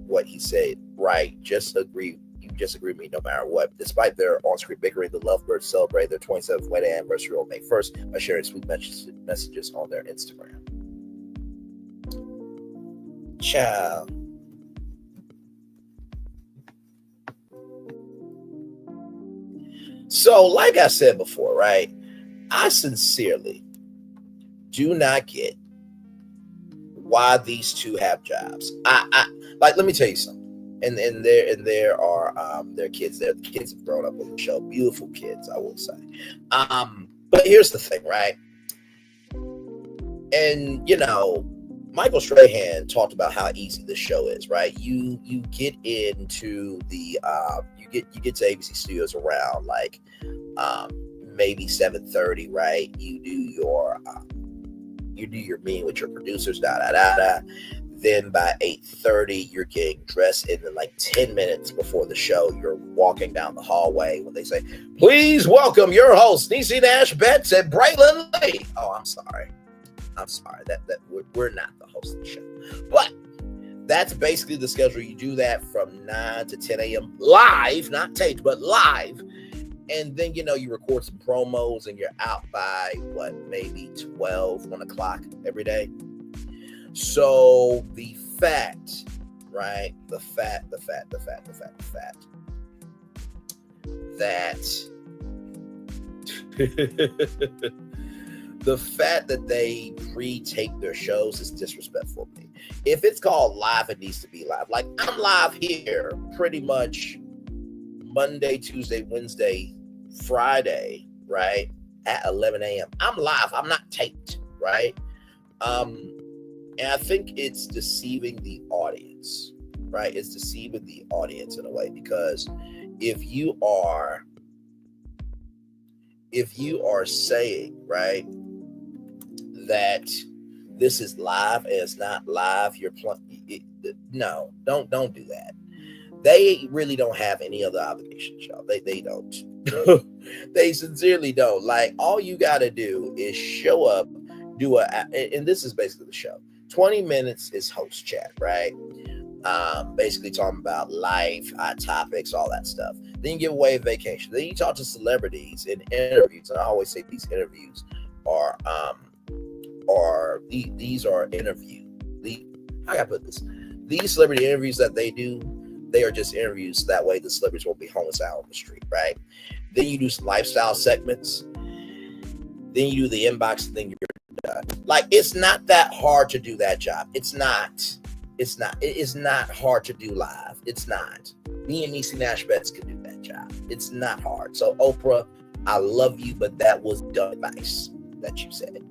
what he said. Right, just agree. You just agree with me no matter what. Despite their on-screen bickering, the Lovebirds celebrated their 27th wedding anniversary on May 1st by sharing sweet messages on their Instagram. Ciao. So, like I said before, right? I sincerely do not get why these two have jobs. I like, let me tell you something. And there are their kids. Their kids have grown up on the show. Beautiful kids, I will say. But here's the thing, right? And you know, Michael Strahan talked about how easy this show is, right? You get into the you get to ABC Studios around like maybe 7:30, right? You do your meeting with your producers, Then by 8:30, you're getting dressed, and then like 10 minutes before the show, you're walking down the hallway when they say, "Please welcome your host, Niecy Nash Betts and Braylon Lee." Oh, I'm sorry. That we're not the host of the show, but that's basically the schedule. You do that from 9 to 10 a.m. live, not taped, but live. And then, you know, you record some promos and you're out by maybe 12, 1 o'clock every day. So the fact, right? The fact the fact that they pre-tape their shows is disrespectful to me. If it's called live, it needs to be live. Like, I'm live here pretty much Monday, Tuesday, Wednesday, Friday, right? At 11 a.m. I'm live. I'm not taped, right? And I think it's deceiving the audience, right? It's deceiving the audience in a way, because if you are saying, right, that this is live and it's not live, no, don't do that. They really don't have any other obligations, y'all. They don't. They sincerely don't. Like, all you got to do is show up, and this is basically the show. 20 minutes is host chat, right? Basically talking about life, hot topics, all that stuff. Then you give away a vacation. Then you talk to celebrities in interviews. And I always say these interviews are interviews. How can I put this? These celebrity interviews that they do, they are just interviews. That way the celebrities won't be homeless out on the street, right? Then you do some lifestyle segments. Then you do the inbox, and then you're done. Like, it's not that hard to do that job. It's not. It is not hard to do live. It's not. Me and Niecy Nash Betts can do that job. It's not hard. So, Oprah, I love you, but that was dumb advice that you said.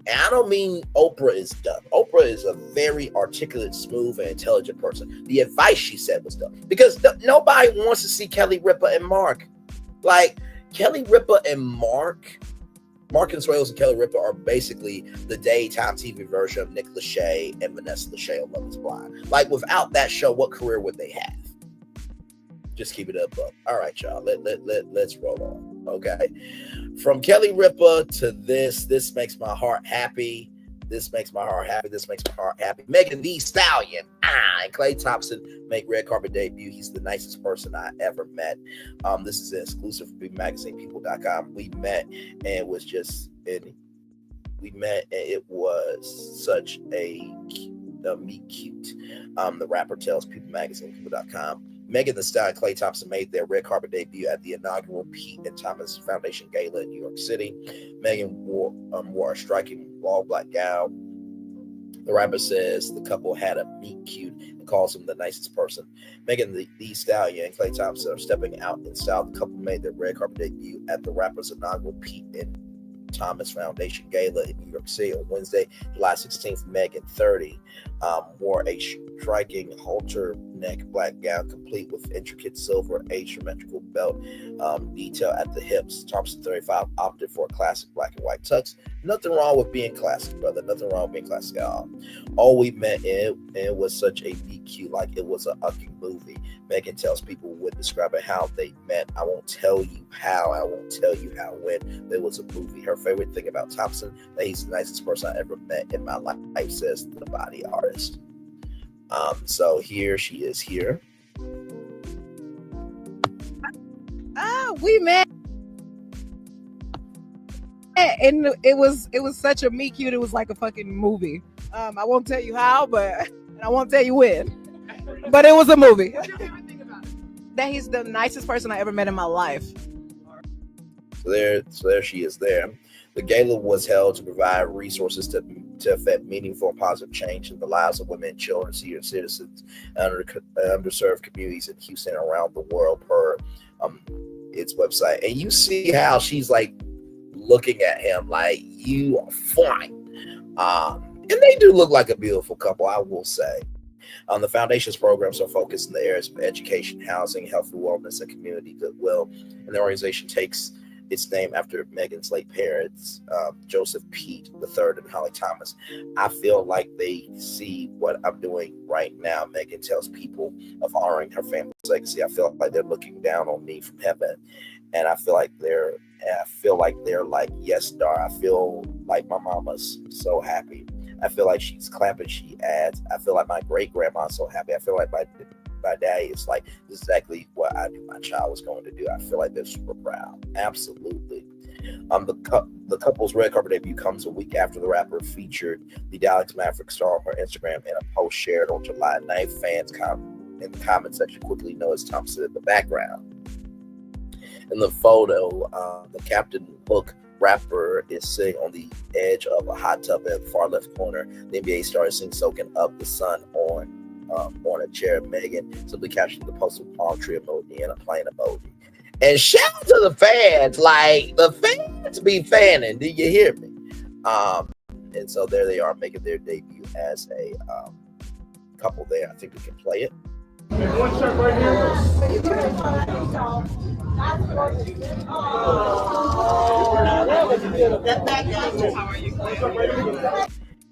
And I don't mean Oprah is dumb. Oprah is a very articulate, smooth, and intelligent person. The advice she said was dumb, because nobody wants to see Kelly Ripa and Mark. Like, Kelly Ripa and Mark Consuelos and Kelly Ripa are basically the daytime TV version of Nick Lachey and Vanessa Lachey on Love is Blind. Like, without that show, what career would they have? Just keep it up. All right, y'all. Let's roll on. Okay. From Kelly Ripa to this makes my heart happy. This makes my heart happy. This makes my heart happy. Meagan the Stallion and Klay Thompson make red carpet debut. He's the nicest person I ever met. This is an exclusive for BigMagazinePeople.com. We met and it was such a meet cute. The rapper tells BigMagazinePeople.com. Meagan Thee Stallion and Klay Thompson made their red carpet debut at the inaugural Pete and Thomas Foundation Gala in New York City. Meagan wore a striking all black gown The rapper says the couple had a meet cute and calls him the nicest person. Meagan the Stallion and Klay Thompson are stepping out in style. The couple made their red carpet debut at the rapper's inaugural Pete and Thomas Foundation Gala in New York City on Wednesday, July 16th. Meagan, 30, wore a striking halter neck black gown complete with intricate silver asymmetrical belt detail at the hips. Thompson, 35, opted for a classic black and white tux. Nothing wrong with being classic, brother. Nothing wrong with being classic at all. All we met in it was such a BQ, like it was a fucking movie. Meagan tells people would describe it how they met. I won't tell you how. I won't tell you how when. It was a movie. Her favorite thing about Thompson, that he's the nicest person I ever met in my life, says the body artist. So here she is here. We met, and it was such a meet cute. It was like a fucking movie. I won't tell you how, but I won't tell you when. But it was a movie. What's your favorite thing about it? That he's the nicest person I ever met in my life. So there she is there. The gala was held to provide resources to affect meaningful and positive change in the lives of women, children, senior citizens, and underserved communities in Houston and around the world per its website. And you see how she's like looking at him like, you are fine. And they do look like a beautiful couple, I will say. The foundation's programs are focused in the areas of education, housing, health and wellness, and community goodwill. And the organization takes its name after Megan's late parents, Joseph Pete III and Holly Thomas. I feel like they see what I'm doing right now. Meagan tells people of honoring her family's legacy. I feel like they're looking down on me from heaven, and I feel like they're like, yes, Dar. I feel like my mama's so happy. I feel like she's clapping. She adds, I feel like my great grandma's so happy. I feel like my daddy is like, this is exactly what I knew my child was going to do. I feel like they're super proud. Absolutely. The couple's red carpet debut comes a week after the rapper featured the Dallas Maverick star on her Instagram in a post shared on July 9th. Fans in the comment section quickly noticed Thompson in the background. In the photo, the Captain Hook rapper is sitting on the edge of a hot tub in the far left corner. The NBA star is seen soaking up the sun on a chair. Meagan simply captioned the post with palm tree emoji and a plane emoji. And shout out to the fans, like the fans be fanning. Do you hear me? And so there they are making their debut as a couple there. I think we can play it.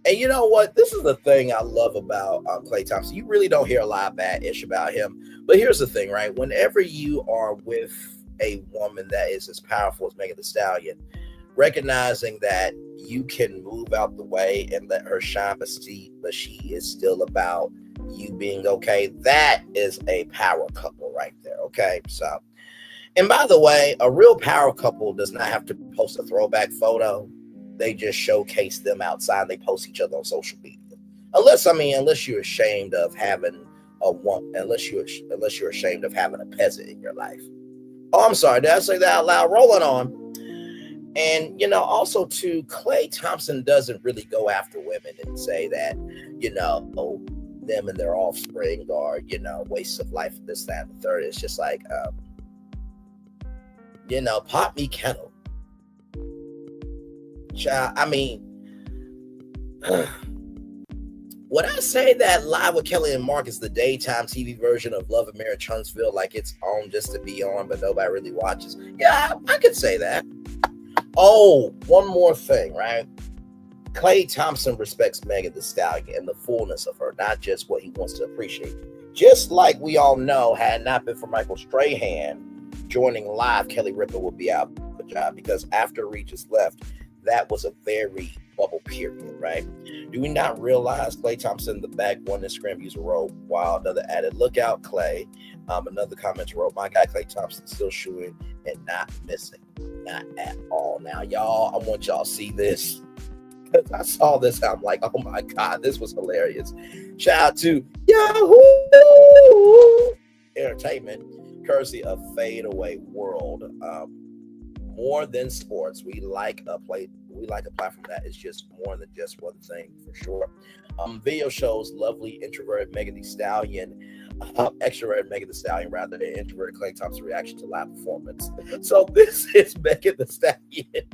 And you know what? This is the thing I love about Klay Thompson. You really don't hear a lot of bad-ish about him. But here's the thing, right? Whenever you are with a woman that is as powerful as Megan Thee Stallion, recognizing that you can move out the way and let her shine, but she is still about you being okay, that is a power couple right there, okay? So, and by the way, a real power couple does not have to post a throwback photo. They just showcase them outside. They post each other on social media. Unless you're ashamed of having unless you're ashamed of having a peasant in your life. Oh, I'm sorry, did I say that out loud? Rolling on. And, also too, Klay Thompson doesn't really go after women and say that, them and their offspring are, wastes of life, this, that, and the third. It's just like, pop me kettle. Child, would I say that Live with Kelly and Mark is the daytime TV version of Love and Marriage Huntsville, like it's on just to be on, but nobody really watches? Yeah, I could say that. Oh, one more thing, right? Klay Thompson respects Megan Thee Stallion and the fullness of her, not just what he wants to appreciate. Just like we all know, had it not been for Michael Strahan joining Live, Kelly Ripa would be out of a job, because after Regis left, that was a very bubble period, right? Do we not realize Klay Thompson, the back one Instagram user, wrote, while another added, look out, Klay. Another commenter wrote, my guy Klay Thompson still shooting and not missing. Not at all. Now, y'all, I want y'all to see this. Because I saw this, I'm like, oh my God, this was hilarious. Shout out to Yahoo Entertainment, courtesy of Fade Away World. More than sports, we like We like a platform that is just more than just one thing, for sure. Video shows lovely introverted Megan Thee Stallion, extroverted Megan Thee Stallion, rather than introverted Klay Thompson reaction to live performance. So this is Megan Thee Stallion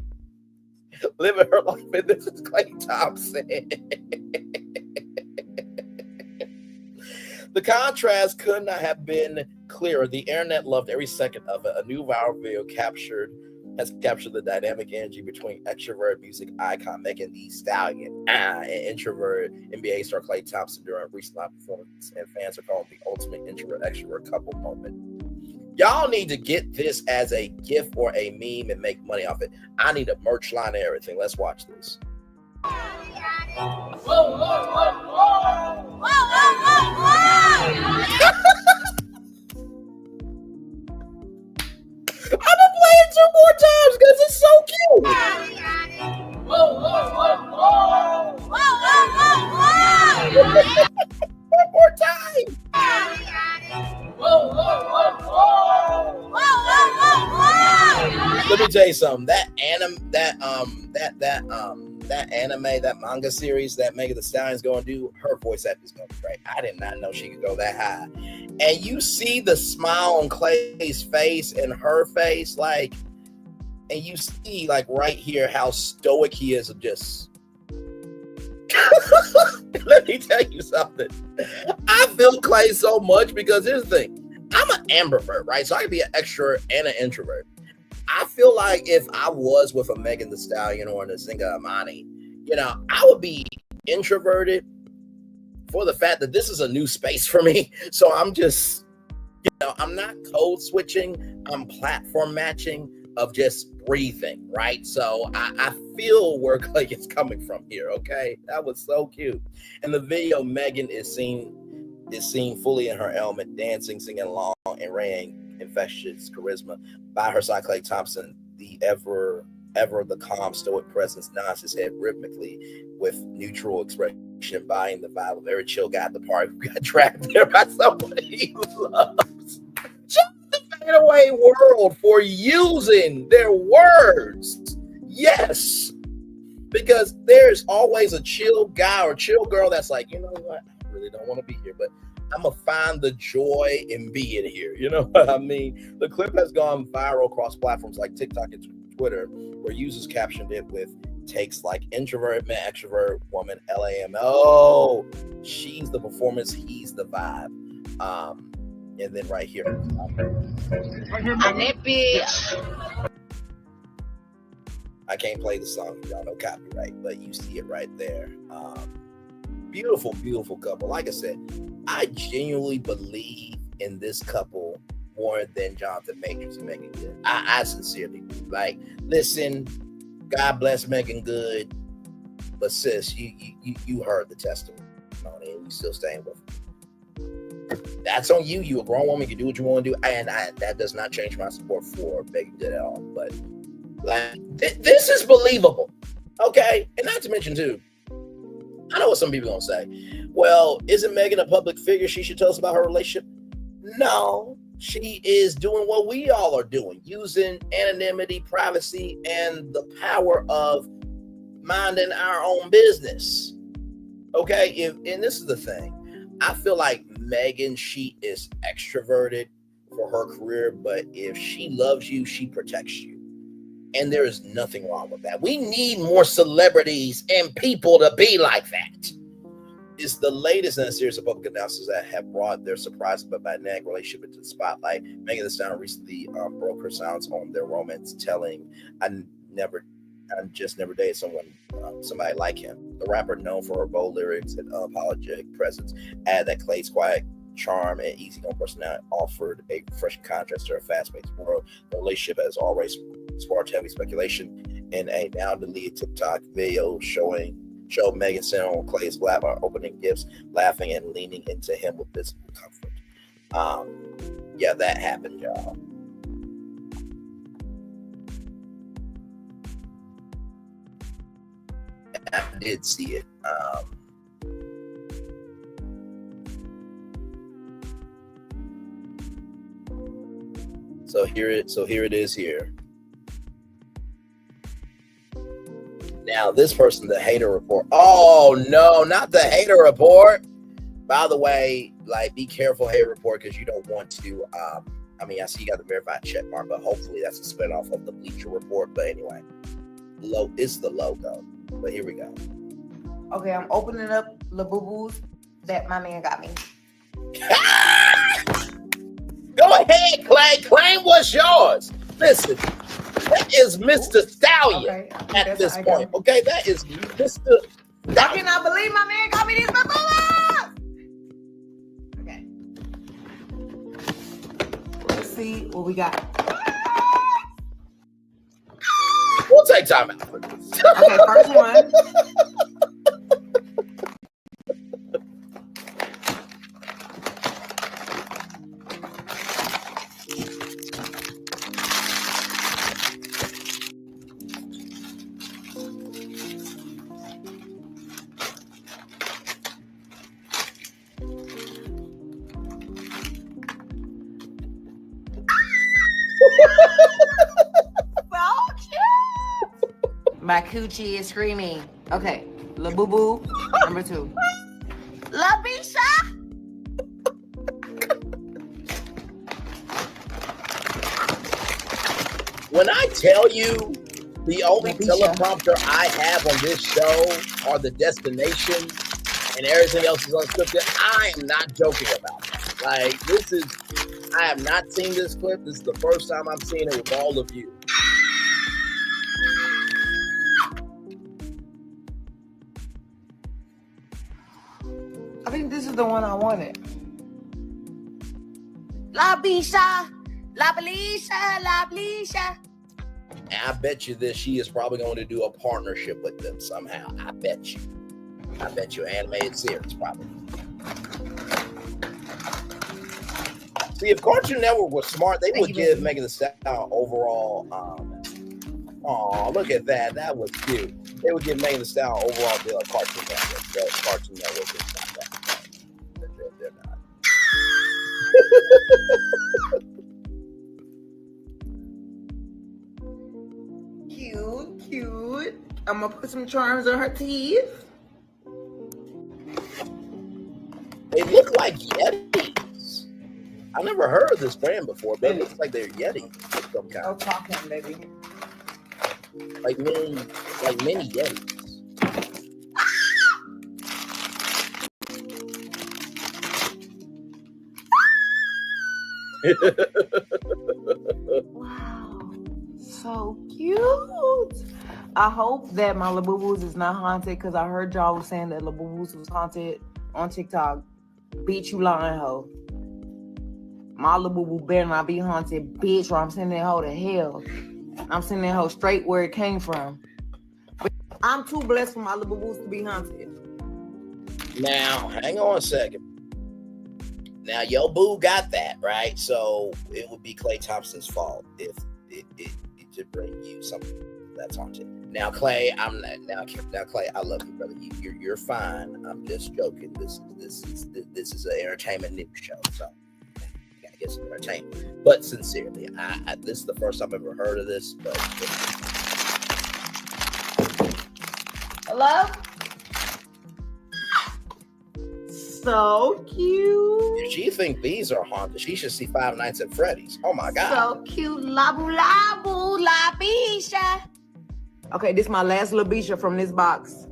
living her life, and this is Klay Thompson. The contrast could not have been clearer. The internet loved every second of it. A new viral video has captured the dynamic energy between extrovert music icon Megan Thee Stallion and introvert NBA star Klay Thompson during a recent live performance, and fans are calling the ultimate introvert-extrovert couple moment. Y'all need to get this as a GIF or a meme and make money off it. I need a merch line and everything. Let's watch this. I'm gonna play it 2 more times because it's so cute. One more time. Let me tell you something. That manga series that Megan Thee Stallion's going to do, her voice acting is going to be great. I did not know she could go that high. And you see the smile on Klay's face and her face, like, and you see, like, right here how stoic he is of just. Let me tell you something. I feel Klay so much because here's the thing. I'm an ambivert, right? So I can be an extrovert and an introvert. I feel like if I was with a Megan Thee Stallion or a Nzinga Amani, you know, I would be introverted for the fact that this is a new space for me. So I'm just, you know, I'm not code switching. I'm platform matching of just breathing, right? So I feel where Klay is coming from here, okay? That was so cute. In the video, Megan is seen fully in her element, dancing, singing along, and raying infectious charisma. By her side, Klay Thompson, the ever the calm, stoic presence, nods his head rhythmically with neutral expression, buying the vibe of every chill guy at the party who got dragged there by somebody he loves. Just the fadeaway world for using their words. Yes. Because there's always a chill guy or chill girl that's like, you know what? I really don't want to be here, but I'm going to find the joy in being here. You know what I mean? The clip has gone viral across platforms like TikTok and Twitter, where users captioned it with takes like introverted man, extrovert woman, LAMO. She's the performance, he's the vibe. And then right here. I can't play the song, y'all know copyright, but you see it right there. Beautiful, beautiful couple. Like I said, I genuinely believe in this couple more than Jonathan Majors and Meagan Good. I sincerely do. Like, listen, God bless Meagan Good, but sis, you heard the testimony and you still staying with her. That's on you. You a grown woman, you can do what you want to do, and that does not change my support for Meagan Good at all. But like, this is believable, okay? And not to mention too, I know what some people are gonna say. Well, isn't Megan a public figure? She should tell us about her relationship. No, she is doing what we all are doing, using anonymity, privacy, and the power of minding our own business. Okay, and this is the thing. I feel like Megan, she is extroverted for her career, but if she loves you, she protects you. And there is nothing wrong with that. We need more celebrities and people to be like that. It's the latest in a series of public announcements that have brought their surprise but dynamic relationship into the spotlight. Megan Thee Stallion recently broke her silence on their romance, telling, I just never dated somebody like him. The rapper, known for her bold lyrics and unapologetic presence, added that Klay's quiet charm and easygoing personality offered a refreshing contrast to her fast-paced world. The relationship has always sparked heavy speculation in a now-deleted TikTok video showed Megan sitting on Klay's lap, opening gifts, laughing and leaning into him with visible comfort. Yeah, that happened, y'all. I did see it. So here it is here. Now, this person, the hater report. Oh, no, not the hater report. By the way, like, be careful, hater report, because you don't want to, I mean, I see you got the verified check mark, but hopefully that's a spinoff of the Bleacher Report. But anyway, it's the logo. But here we go. Okay, I'm opening up the boo-boos that my man got me. Go ahead, Klay. Claim what's yours. Listen, that is Mr. Stallion at this point. Okay, that is Mr. I cannot believe my man got me these boo-boos. Okay. Let's see what we got. We'll take time out for this. Okay, first one. My coochie is screaming. Okay, La Boo Boo, number 2. La Bisha. When I tell you the only teleprompter I have on this show are the destinations and everything else is unscripted, I am not joking about that. Like, I have not seen this clip. This is the first time I'm seeing it with all of you. I think this is the one I wanted. La Bisha, La Belisha, La Belisha. And I bet you this, she is probably going to do a partnership with them somehow. I bet you. Animated series, probably. See, if Cartoon Network was smart, they would give Meagan Thee Stallion overall. Oh, look at that. That was cute. They would give Meagan Thee Stallion overall deal at Cartoon Network. The Cartoon Network is not that. They're not. Cute. I'm gonna put some charms on her teeth. They look like Yetis. I never heard of this brand before, but it looks like they're Yetis of some kind. Oh, talking, baby. Like mini Yetis. Wow, so cute. I hope that my Labubu's is not haunted because I heard y'all was saying that Labubu's was haunted on TikTok. Bitch, you lying hoe. My Labubu better not be haunted, bitch, or I'm sending that hoe to hell. I'm sending that hoe straight where it came from. But I'm too blessed for my Labubu's to be haunted. Now, hang on a second. Now, yo boo got that, right? So it would be Klay Thompson's fault if it to bring you something that's haunted. Now, Klay, Klay, I love you, brother. You're fine. I'm just joking. This is an entertainment news show, so you gotta get some entertainment. But sincerely, I this is the first time I've ever heard of this. But hello. So cute. If she think these are haunted, she should see Five Nights at Freddy's. Oh my God. So cute. Labu labu la bisha. Okay, this is my last La Bisha from this box.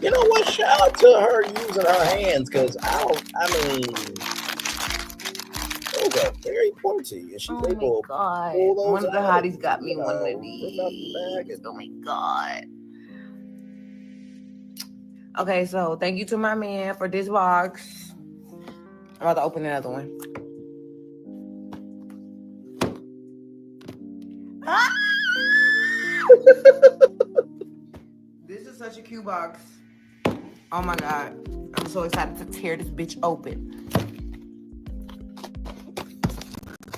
You know what? Shout out to her using her hands, because those are very pointy. And she's able to pull those one of the out, hotties got me one of these. Oh my God. Okay, so thank you to my man for this box. I'm about to open another one. Ah! This is such a cute box. Oh my God. I'm so excited to tear this bitch open.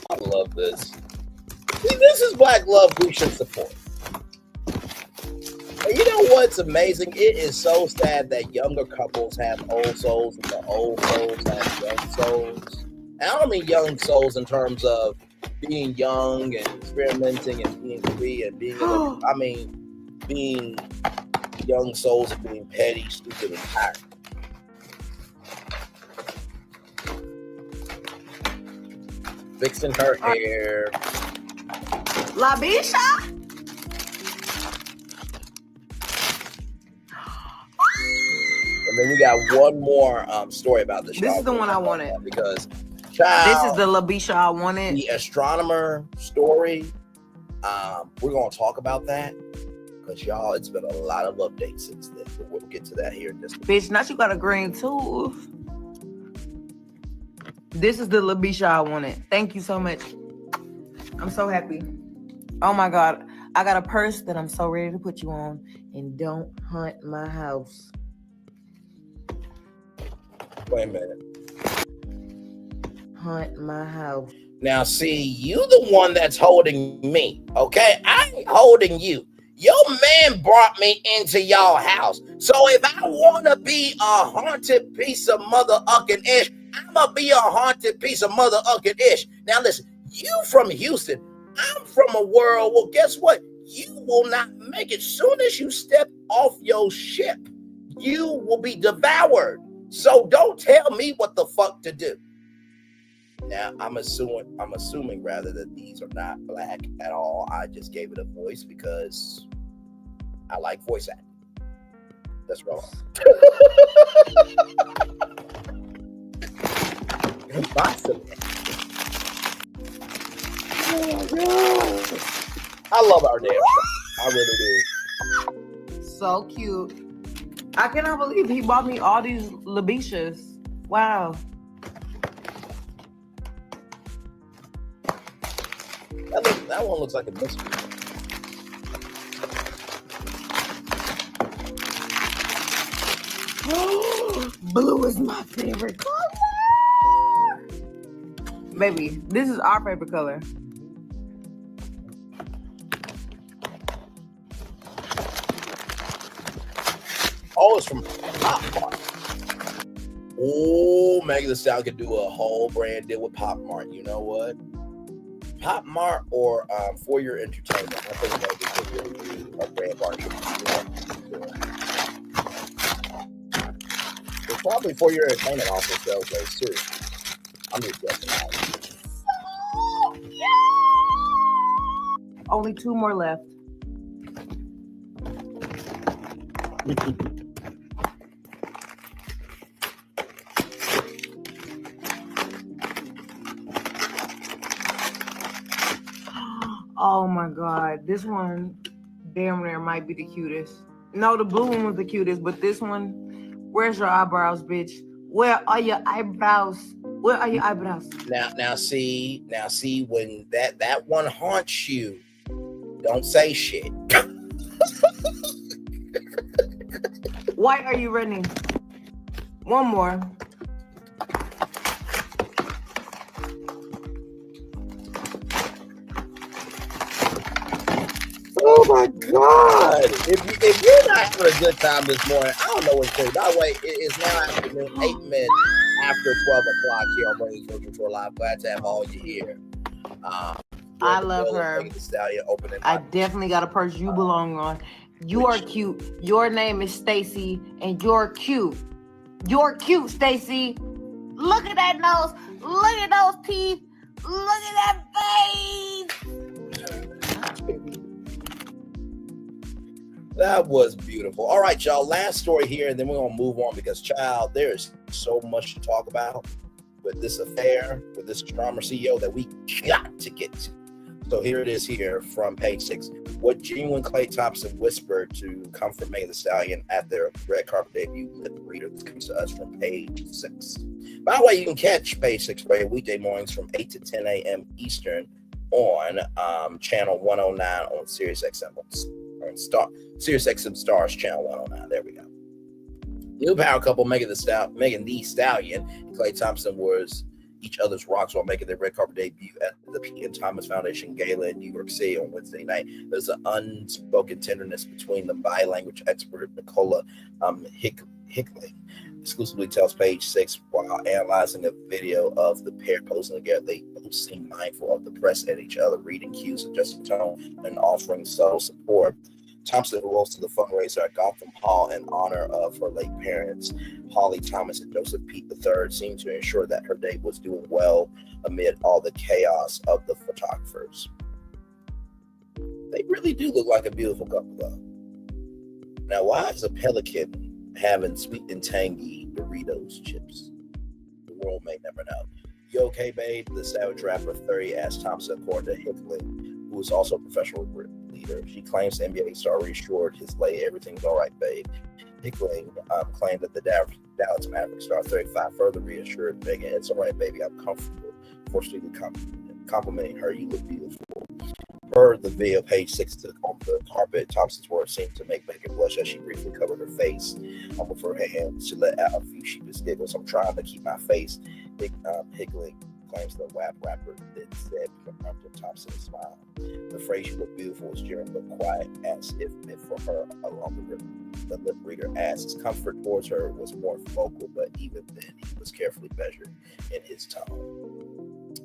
I love this. See, this is Black love we should support. You know what's amazing? It is so sad that younger couples have old souls and the old souls have young souls. And I don't mean young souls in terms of being young and experimenting and being free and being, I mean, being young souls and being petty, stupid, and tired. Fixing her hair. La Bisha? And then we got one more story about this. This is the one I wanted. Because this is the La Bisha I wanted. The astronomer story. We're going to talk about that. Because, y'all, it's been a lot of updates since then. But we'll get to that here in just a minute. Bitch, now you got a green tooth. This is the La Bisha I wanted. Thank you so much. I'm so happy. Oh, my God. I got a purse that I'm so ready to put you on. And don't hunt my house. Wait a minute. Hunt my house. Now, see, you the one that's holding me, okay? I ain't holding you. Your man brought me into y'all house. So if I want to be a haunted piece of mother-ucking ish, I'm going to be a haunted piece of mother-ucking ish. Now, listen, you from Houston. I'm from a world. Well, guess what? You will not make it. Soon as you step off your ship, you will be devoured. So don't tell me what the fuck to do. Now, I'm assuming rather that these are not black at all. I just gave it a voice because I like voice acting. That's wrong. I love our damn show. I really do. So cute. I cannot believe he bought me all these La Bishas. Wow. That one looks like a mystery. Blue is my favorite color. Baby, this is our favorite color. Oh, it's from Pop Mart. Oh, Megan Thee Stallion could do a whole brand deal with Pop Mart. You know what? Pop Mart or For Your Entertainment. I think Megan could really do a brand partnership. It's probably For Your Entertainment also sells those too. I'm just guessing. Only 2 more left. Oh my God, this one damn near might be the cutest. No, the blue one was the cutest, but this one, where's your eyebrows, bitch? Where are your eyebrows? Where are your eyebrows? Now see, when that one haunts you, don't say shit. Why are you running? One more. Oh my God! If you're not having a good time this morning, I don't know what to tell you. By the way, it is now afternoon, 8 minutes after 12 o'clock here on Maurene Comey Live. Glad to have all you here. I love her. Stallion opening. I definitely got a purse you belong on. You are cute. Your name is Stacy, and you're cute. You're cute, Stacy. Look at that nose. Look at those teeth. Look at that face. That was beautiful. All right, y'all. Last story here, and then we're gonna move on because, child, there's so much to talk about with this affair, with this astronomer CEO that we got to get to. So here it is here from page 6. What genuine Klay Thompson whispered to comfort Meagan Thee Stallion at their red carpet debut lip reader. This comes to us from page 6. By the way, you can catch page 6 right weekday mornings from 8 to 10 a.m. Eastern on channel 109 on SiriusXM on SiriusXM Stars channel 109. There we go. New power couple Meagan Thee Stallion and Klay Thompson was each other's rocks while making their red carpet debut at the P.N. Thomas Foundation Gala in New York City on Wednesday night. There's an unspoken tenderness between the body language expert Nicola Hickling. Exclusively tells Page 6 while analyzing a video of the pair posing together. They both seem mindful of the press and each other, reading cues, adjusting tone, and offering subtle support. Thompson, who hosted the fundraiser at Gotham Hall in honor of her late parents, Holly Thomas and Joseph Pete III, seemed to ensure that her date was doing well amid all the chaos of the photographers. They really do look like a beautiful couple, though. Now, why is a pelican having sweet and tangy Doritos chips? The world may never know. You okay, babe? The Savage rapper 30 asked Thompson, according to Hickling, who is also a professional leader. She claims the NBA star reassured his lady, everything's all right, babe. Hickling claimed that the Dallas Mavericks star 35 further reassured Meagan, it's all right, baby, I'm comfortable. Fortunately, complimenting her, you look beautiful. Per the video, Page 6 took on the carpet. Thompson's words seemed to make Meagan blush as she briefly covered her face with her hands. She let out a few sheepish giggles. I'm trying to keep my face. Hickling claims the WAP rapper then said, confronted Thompson smile. The phrase "you look beautiful" was generally but quiet, as if meant for her. Along the lip reader asked. His comfort towards her was more vocal, but even then, he was carefully measured in his tone.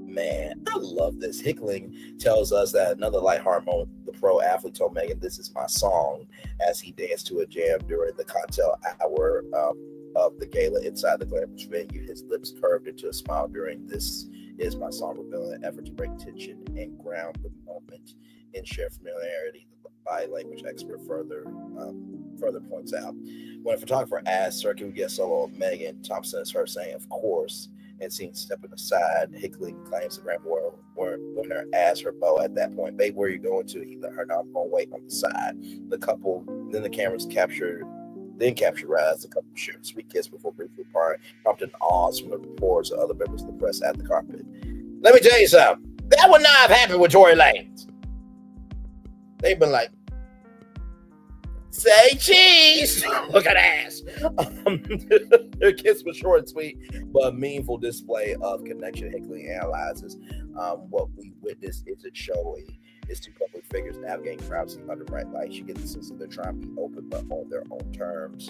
Man, I love this. Hickling tells us that another lighthearted moment, the pro athlete told Meagan, "This is my song," as he danced to a jam during the cocktail hour of the gala inside the glamorous venue. His lips curved into a smile during "This Is My Song," revealing an effort to break tension and ground the moment in shared familiarity. The body language expert further points out, when a photographer asks, "Sir, can we get a solo of Meagan?" Thompson is heard saying, "Of course," and seen stepping aside. Hickling claims the Grammy winner asked her beau at that point, "Babe, where are you going to?" He let her know, "I'm going to wait on the side." The couple, then the cameras captured as the couple shared a sweet kiss before briefly parting, prompting awes from the reporters and other members of the press at the carpet. Let me tell you something. That would not have happened with Tory Lanez. They've been like, "Say cheese!" Look at ass. Their kiss was short and sweet, but a meaningful display of connection. Hickling analyzes what we witnessed isn't showy. It's two public figures navigating privacy under bright lights. You get the sense that they're trying to be open, but on their own terms.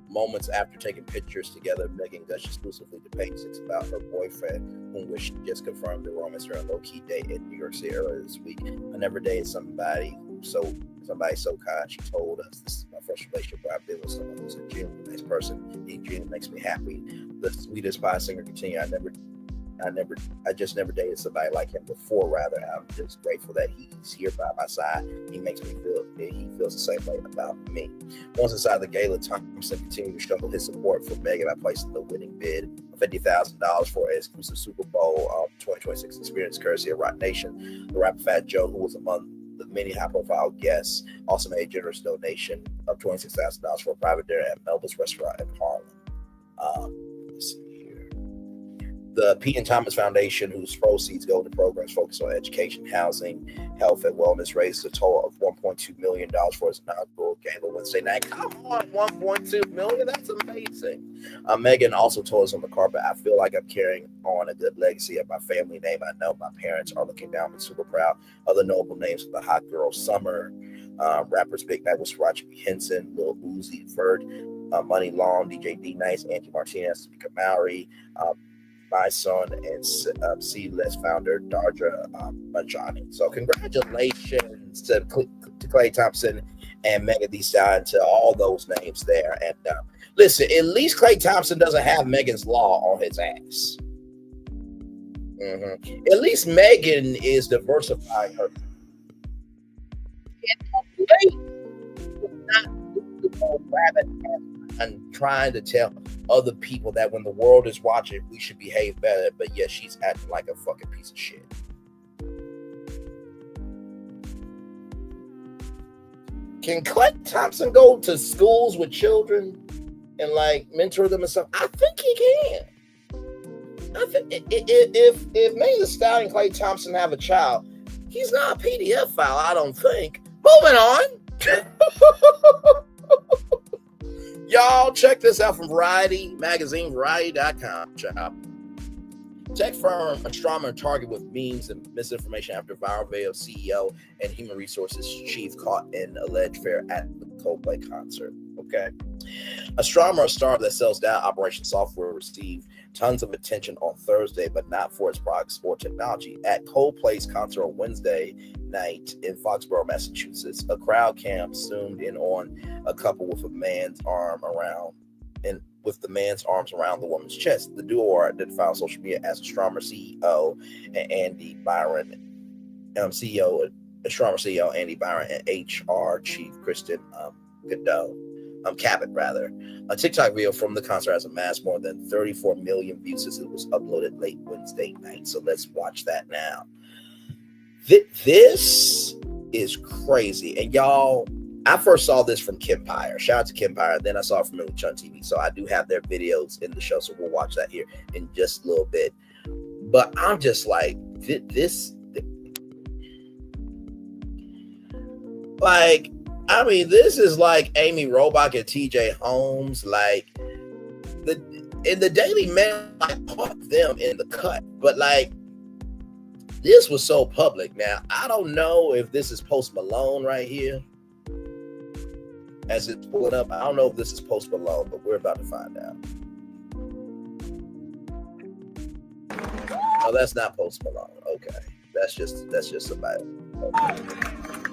Moments after taking pictures together, Meagan gushed exclusively to Page 6 about her boyfriend, whom she just confirmed the romance during a low-key date in New York City earlier this week. "I never dated somebody so kind." She told us, "This is my first relationship where I've been with someone who's a genuinely nice person. Being genuine makes me happy." The sweetest pie singer continued, I just never dated somebody like him before. Rather, I'm just grateful that he's here by my side. He makes me feel he feels the same way about me. Once inside the gala, Thompson continued to show his support for Meagan by placing the winning bid of $50,000 for an exclusive Super Bowl 2026 experience, courtesy of Roc Nation. The rapper Fat Joe, who was among the many high-profile guests, also made a generous donation of $26,000 for a private dinner at Melba's restaurant in Harlem. Let's see here. The P.N. Thomas Foundation, whose proceeds go to programs focused on education, housing, health, and wellness, raised a total of $1.2 million for its inaugural gala Wednesday night. Come on, $1.2 million? That's amazing. Meagan also told us on the carpet, "I feel like I'm carrying on a good legacy of my family name. I know my parents are looking down and super proud." Other notable names for the Hot Girl Summer rappers Big Mac was Roger Henson, Lil Uzi Vert, Money Long, DJ D-Nice, Angie Martinez, Kamari, my son, and C-List founder Dardra Manjani. So congratulations to Klay Thompson and Meagan Thee Stallion, to all those names there. And listen, at least Klay Thompson doesn't have Megan's Law on his ass. At least Megan is diversifying her. And trying to tell other people that when the world is watching, we should behave better, but yet she's acting like a fucking piece of shit. Can Klay Thompson go to schools with children and like mentor them and stuff? I think he can. I think if Meagan Thee Stallion and Klay Thompson have a child, he's not a PDF file, I don't think. Moving on. Y'all, check this out from Variety magazine, variety.com. Tech firm astronomer target with memes and misinformation after viral video of CEO and human resources chief caught in alleged affair at the Coldplay concert. Okay. Astronomer, a startup that sells data operation software, received tons of attention on Thursday, but not for its products or technology. At Coldplay's concert on Wednesday night in Foxborough, Massachusetts, a crowd cam zoomed in on a couple with the man's arms around the woman's chest. The duo are identified on social media as Astronomer CEO and Andy Byron, Astronomer CEO Andy Byron, and HR Chief Kristen Cabot, rather. A TikTok video from the concert has amassed more than 34 million views since it was uploaded late Wednesday night. So let's watch that now. This is crazy. And y'all, I first saw this from Kempire. Shout out to Kempire. Then I saw it from Millichun TV. So I do have their videos in the show. So we'll watch that here in just a little bit. But I'm just like, this is like Amy Robach and TJ Holmes. Like, in the Daily Mail, I caught them in the cut. But like, this was so public. Now, I don't know if this is Post Malone right here. As it's pulling up, I don't know if this is Post Malone, but we're about to find out. Oh, that's not Post Malone. Okay, that's just somebody. Okay.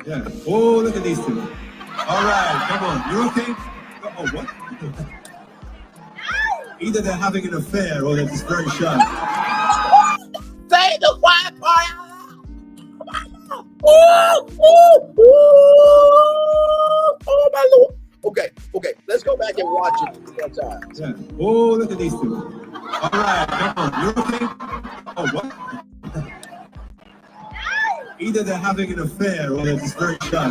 Yeah. Oh, look at these two. All right, come on. You okay? Oh, what? Either they're having an affair or they're just very shy. Say the quiet part. Oh my Lord. Okay, let's go back and watch it one time. Yeah. Oh, look at these two. All right, come on. You okay? Oh, what? Either they're having an affair or they're just very shy.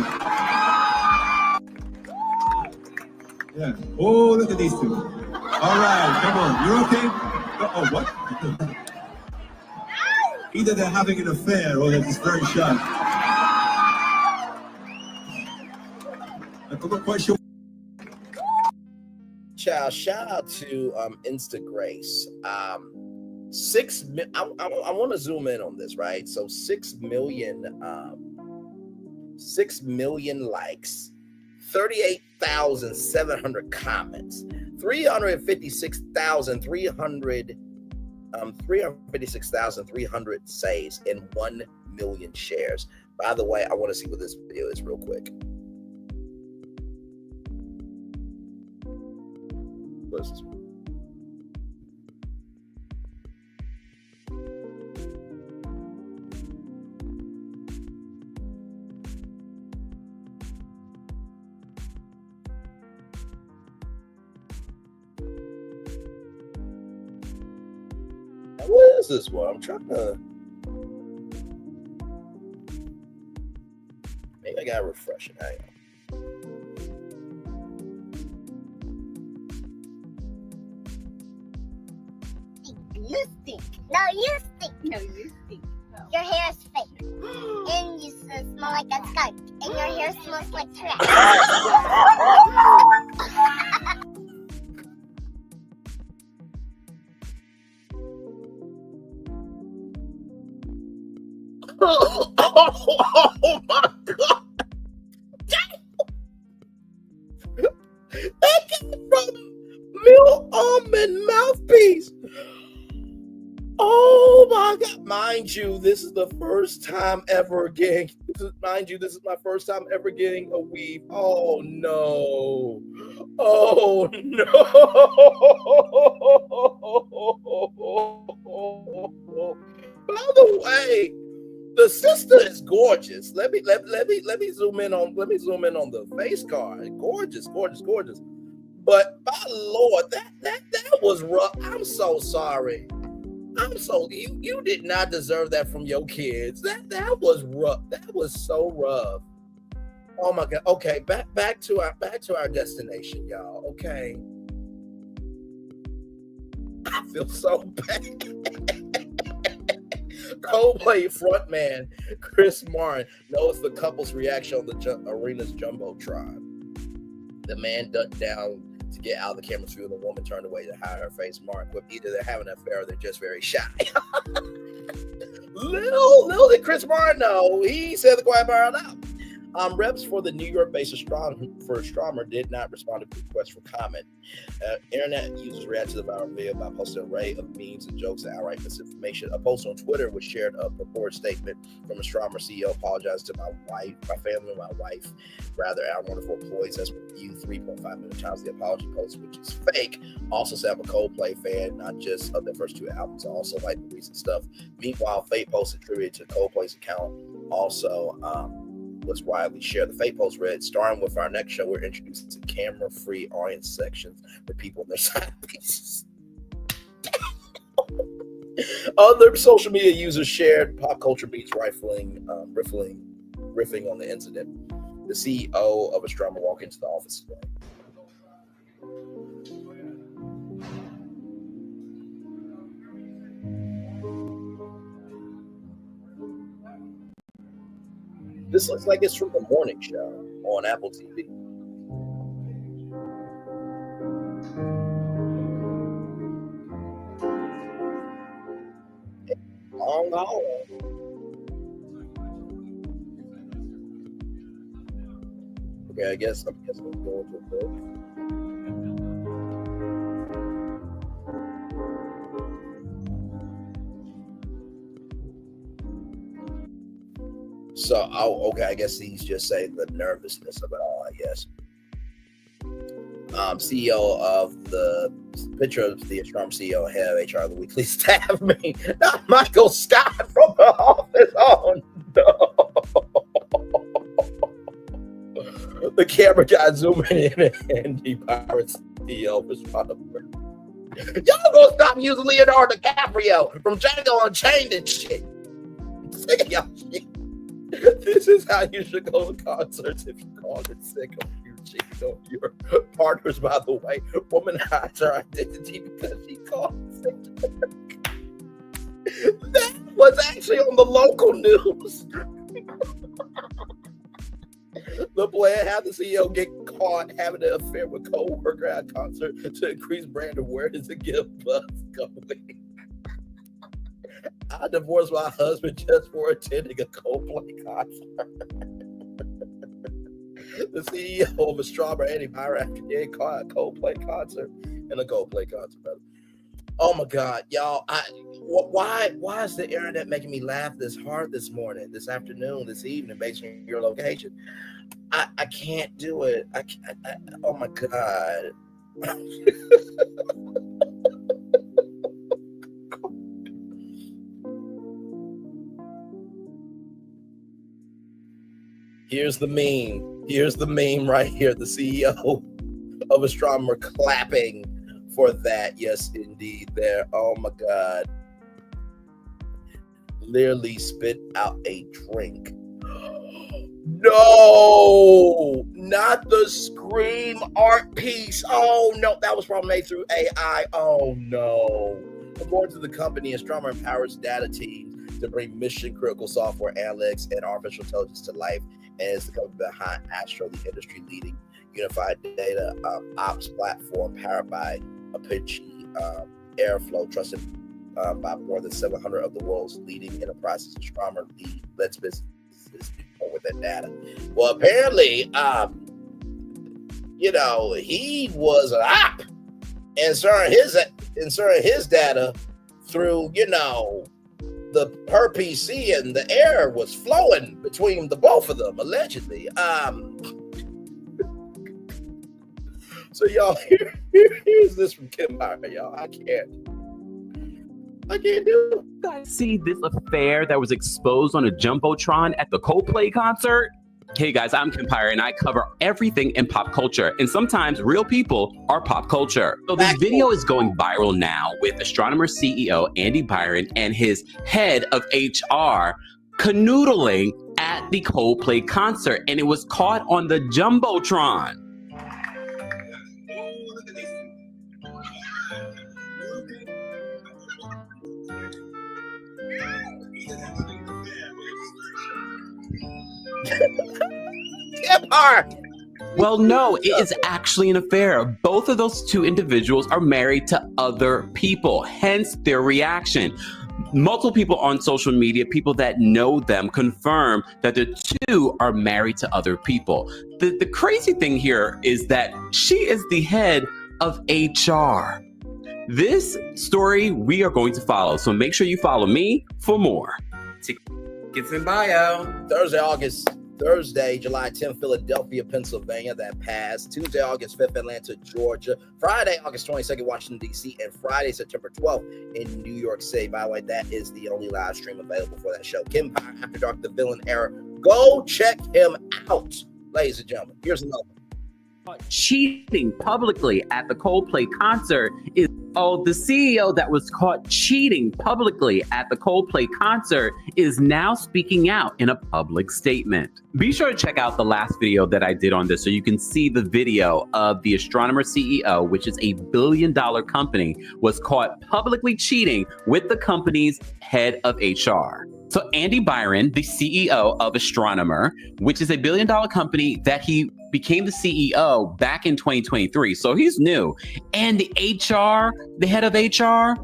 Yeah. Oh, look at these two. All right, come on. You okay? Oh, what? Either they're having an affair or they're just very shy. I'm not quite sure. Shout out to Insta Grace. I want to zoom in on this, right? So 6 million likes, 38,700 comments, 356,300 saves, and 1 million shares. By the way, I want to see what this video is real quick. What is this? What is this one? I'm trying to. Maybe I gotta refresh it. Hang on. You stink. No, you stink. No, you stink. No. Your hair is fake. And you smell like a skunk. And your hair smells like trash. Oh my God. That came from Milk Almond Mouthpiece. Oh my God. Mind you, this is the first time ever getting, this is my first time ever getting a weave. Oh no. Oh no. By the way, the sister is gorgeous. Let me zoom in on the face card. Gorgeous. But my Lord, that was rough. I'm so sorry. You did not deserve that from your kids. That was rough. That was so rough. Oh my God. Okay, back to our destination, y'all. Okay. I feel so bad. Coldplay frontman Chris Martin knows the couple's reaction on the arena's jumbotron. The man ducked down to get out of the camera's view. The woman turned away to hide her face marked with either they're having an affair or they're just very shy. Little did Chris Martin know. He said the quiet part out. Reps for the New York-based astronomer did not respond to requests for comment. Internet users reacted to the viral video by posting an array of memes and jokes and outright misinformation. A post on Twitter was shared a purported statement from astronomer CEO apologized to my wife, my family, my wife. Rather, our wonderful employees has been viewed 3.5 million times. The apology post, which is fake, also said I'm a Coldplay fan, not just of their first 2 albums, I also like the recent stuff. Meanwhile, fake post attributed to Coldplay's account also was widely shared. The fake post read, starting with our next show, we're introducing camera-free audience sections for people in their side pieces. Other social media users shared pop culture beats riffing on the incident. The CEO of astronomer walked into the office today. This looks like it's from the morning show on Apple TV. Long hallway. Okay, I guess I'm going to a break. So, okay, I guess he's just saying the nervousness of it all, I guess. CEO of the picture of the astronomer CEO, head of HR of the weekly staff, not Michael Scott from the office. Oh, no. The camera guy zooming in and Andy Byron, CEO, responded. Y'all gonna stop using Leonardo DiCaprio from Django Unchained and shit. Sick of y'all shit. This is how you should go to concerts if you call it sick of you cheating on your partners. By the way, womanize her identity because she called sick. That was actually on the local news. The plan had the CEO get caught having an affair with a co-worker at a concert to increase brand awareness and get buzz going. I divorced my husband just for attending a Coldplay concert. The CEO of astronomer Andy Byron after getting caught at a Coldplay concert brother. Oh my God, y'all! Why is the internet making me laugh this hard this morning, this afternoon, this evening, based on your location? I can't do it. Oh my God. Here's the meme right here. The CEO of astronomer clapping for that. Yes, indeed. There. Oh my God. Literally spit out a drink. No, not the Scream art piece. Oh no, that was probably made through AI. Oh no. According to the company, astronomer empowers data teams to bring mission critical software, analytics, and artificial intelligence to life, and is the company behind Astro, the industry leading unified data ops platform powered by Apache Airflow, trusted by more than 700 of the world's leading enterprises. Astronomer lets businesses with that data. Well, apparently, he was an op inserting his data through, her PC, and the air was flowing between the both of them, allegedly. So y'all, here's this from Kempire, y'all. I can't do it. You guys see this affair that was exposed on a Jumbotron at the Coldplay concert? Hey guys, I'm Kempire and I cover everything in pop culture. And sometimes real people are pop culture. So this video is going viral now with astronomer CEO Andy Byron and his head of HR canoodling at the Coldplay concert. And it was caught on the Jumbotron. Kempire, Well, no, it is actually an affair. Both of those two individuals are married to other people, hence their reaction. Multiple people on social media, people that know them, confirm that the two are married to other people. The crazy thing here is that she is the head of HR. This story we are going to follow, so make sure you follow me for more. Tickets in bio. Thursday, July 10th, Philadelphia, Pennsylvania. That passed. Tuesday, August 5th, Atlanta, Georgia. Friday, August 22nd, Washington, D.C. And Friday, September 12th in New York City. By the way, that is the only live stream available for that show. Kempire After Dark, The Villain Era. Go check him out, ladies and gentlemen. Here's another one. Cheating publicly at the Coldplay concert is the CEO that was caught cheating publicly at the Coldplay concert is now speaking out in a public statement. Be sure to check out the last video that I did on this so you can see the video of the astronomer CEO, which is a billion-dollar company, was caught publicly cheating with the company's head of HR. So Andy Byron, the CEO of Astronomer, which is a billion-dollar company that he became the CEO back in 2023. So he's new. And the head of HR,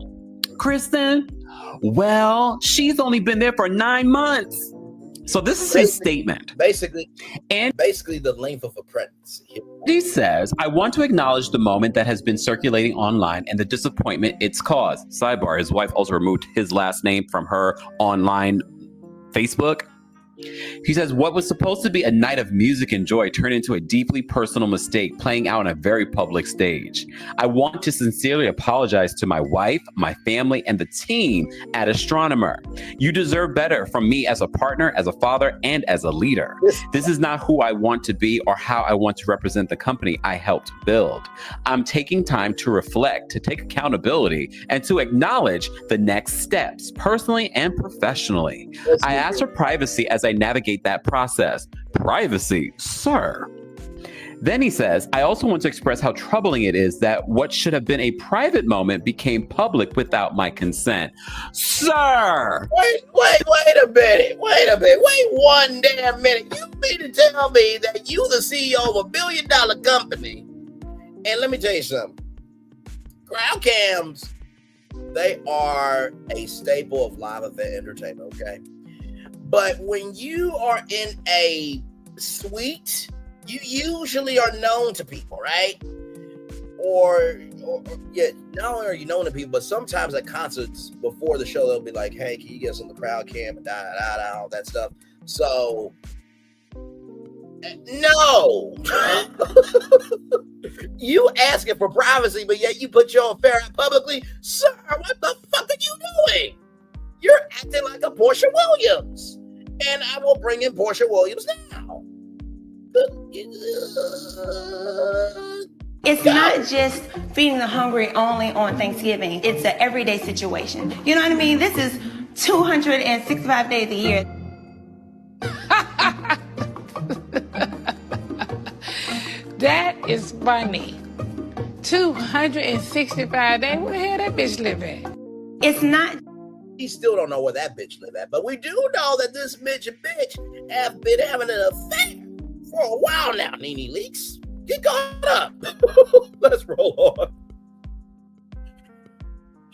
Kristen, well, she's only been there for 9 months. So this is his statement. Basically the length of a pregnancy. He says, I want to acknowledge the moment that has been circulating online and the disappointment it's caused. Sidebar, his wife also removed his last name from her online Facebook. He says, what was supposed to be a night of music and joy turned into a deeply personal mistake playing out on a very public stage. I want to sincerely apologize to my wife, my family, and the team at Astronomer. You deserve better from me as a partner, as a father, and as a leader. This is not who I want to be or how I want to represent the company I helped build. I'm taking time to reflect, to take accountability, and to acknowledge the next steps, personally and professionally. I ask for privacy as I navigate that process. Privacy, sir. Then he says, I also want to express how troubling it is that what should have been a private moment became public without my consent. Sir! Wait a minute. Wait one damn minute. You mean to tell me that you the CEO of a billion-dollar company? And let me tell you something. Crowd cams, they are a staple of live event entertainment, okay? But when you are in a suite, you usually are known to people, right? Or not only are you known to people, but sometimes at concerts before the show, they'll be like, hey, can you get us on the crowd cam and all that stuff. So, no. You asking for privacy, but yet you put your affair out publicly? Sir, what the fuck are you doing? You're acting like a Portia Williams. And I will bring in Portia Williams now. It's not just feeding the hungry only on Thanksgiving. It's an everyday situation. You know what I mean? This is 265 days a year. That is funny. 265 days? Where the hell that bitch live at? It's not. We still don't know where that bitch live at, but we do know that this bitch have been having an affair for a while now, Nene Leaks. Get caught up. Let's roll on.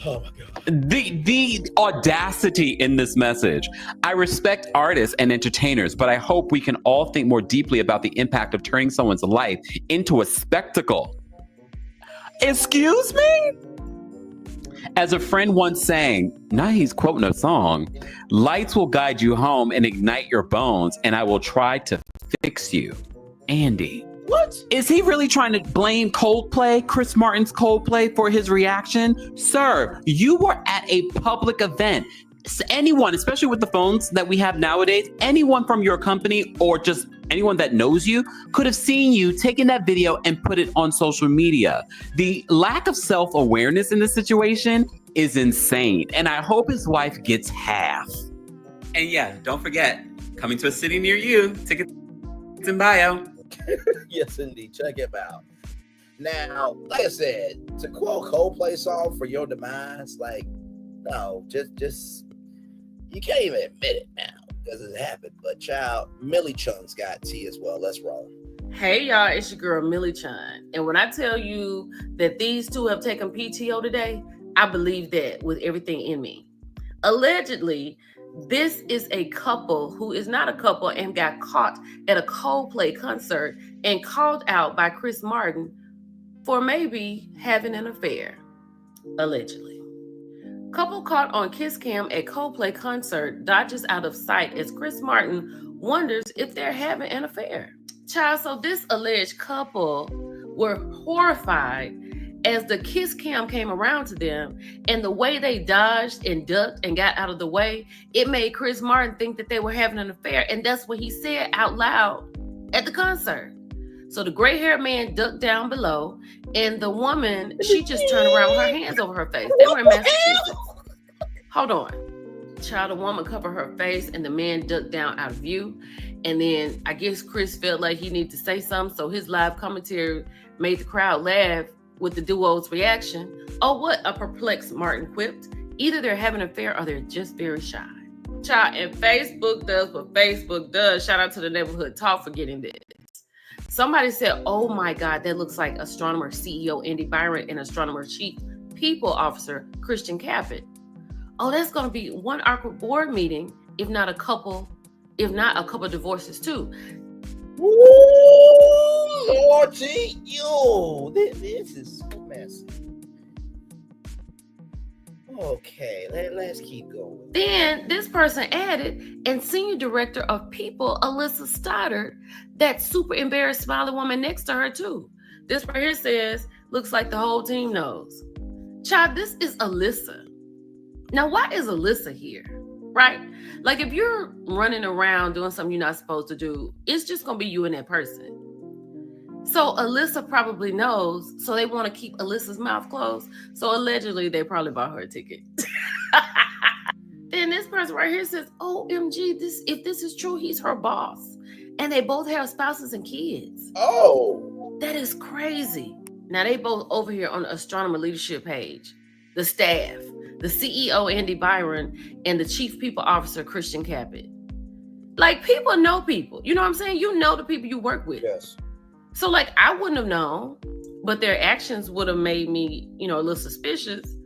Oh my God. The audacity in this message. I respect artists and entertainers, but I hope we can all think more deeply about the impact of turning someone's life into a spectacle. Excuse me? As a friend once sang, now he's quoting a song, lights will guide you home and ignite your bones, and I will try to fix you. Andy. What? Is he really trying to blame Coldplay, Chris Martin's Coldplay, for his reaction? Sir, you were at a public event. Anyone, especially with the phones that we have nowadays, anyone from your company or just anyone that knows you could have seen you taking that video and put it on social media. The lack of self-awareness in this situation is insane. And I hope his wife gets half. And yeah, don't forget, coming to a city near you, tickets in bio. Yes, indeed. Check it out. Now, like I said, to quote Coldplay song for your demise, like, no, just you can't even admit it now because it happened. But child, Millichun's got tea as well. Let's roll. Hey y'all, it's your girl Millichun. And when I tell you that these two have taken PTO today, I believe that with everything in me. Allegedly, this is a couple who is not a couple and got caught at a Coldplay concert and called out by Chris Martin for maybe having an affair. Allegedly. Couple caught on kiss cam at Coldplay concert dodges out of sight as Chris Martin wonders if they're having an affair. Child, so this alleged couple were horrified as the kiss cam came around to them, and the way they dodged and ducked and got out of the way, it made Chris Martin think that they were having an affair, and that's what he said out loud at the concert. So the gray-haired man ducked down below, and the woman, she just turned around with her hands over her face. They were in Massachusetts. Hold on. Child, the woman covered her face, and the man ducked down out of view. And then I guess Chris felt like he needed to say something, so his live commentary made the crowd laugh with the duo's reaction. Oh, what a perplexed Martin quipped. Either they're having an affair or they're just very shy. Child, and Facebook does what Facebook does. Shout out to the Neighborhood Talk for getting this. Somebody said, oh my God, that looks like astronomer CEO Andy Byron and astronomer chief people officer Christian Caput. Oh, that's going to be one awkward board meeting, if not a couple divorces too. Ooh, Lord G, yo, this is so messy. Okay, let's keep going. Then this person added, and senior director of people, Alyssa Stoddard, that super embarrassed smiling woman next to her too. This right here says, looks like the whole team knows. Child, this is Alyssa. Now, why is Alyssa here? Right? Like if you're running around doing something you're not supposed to do, it's just going to be you and that person. So Alyssa probably knows, so they want to keep Alyssa's mouth closed. So allegedly, they probably bought her a ticket. Then this person right here says, OMG, if this is true, he's her boss. And they both have spouses and kids. Oh. That is crazy. Now they both over here on the astronomer leadership page. The staff. The CEO, Andy Byron, and the chief people officer, Christian Caput. Like, people know people. You know what I'm saying? You know the people you work with. Yes. So, like, I wouldn't have known, but their actions would have made me, a little suspicious.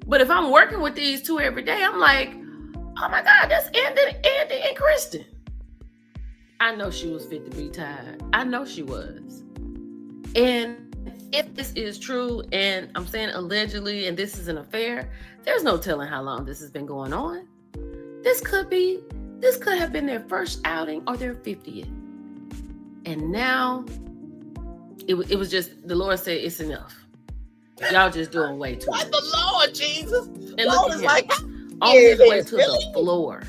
But if I'm working with these two every day, I'm like, oh my God, that's Andy and Kristen. I know she was fit to be tied. I know she was. And if this is true, and I'm saying allegedly, and this is an affair, there's no telling how long this has been going on. This could have been their first outing or their 50th. And now, it was just, the Lord said, it's enough. Y'all just doing way too much. The Lord, Jesus. And Lord look is at him. like, On his way to the floor.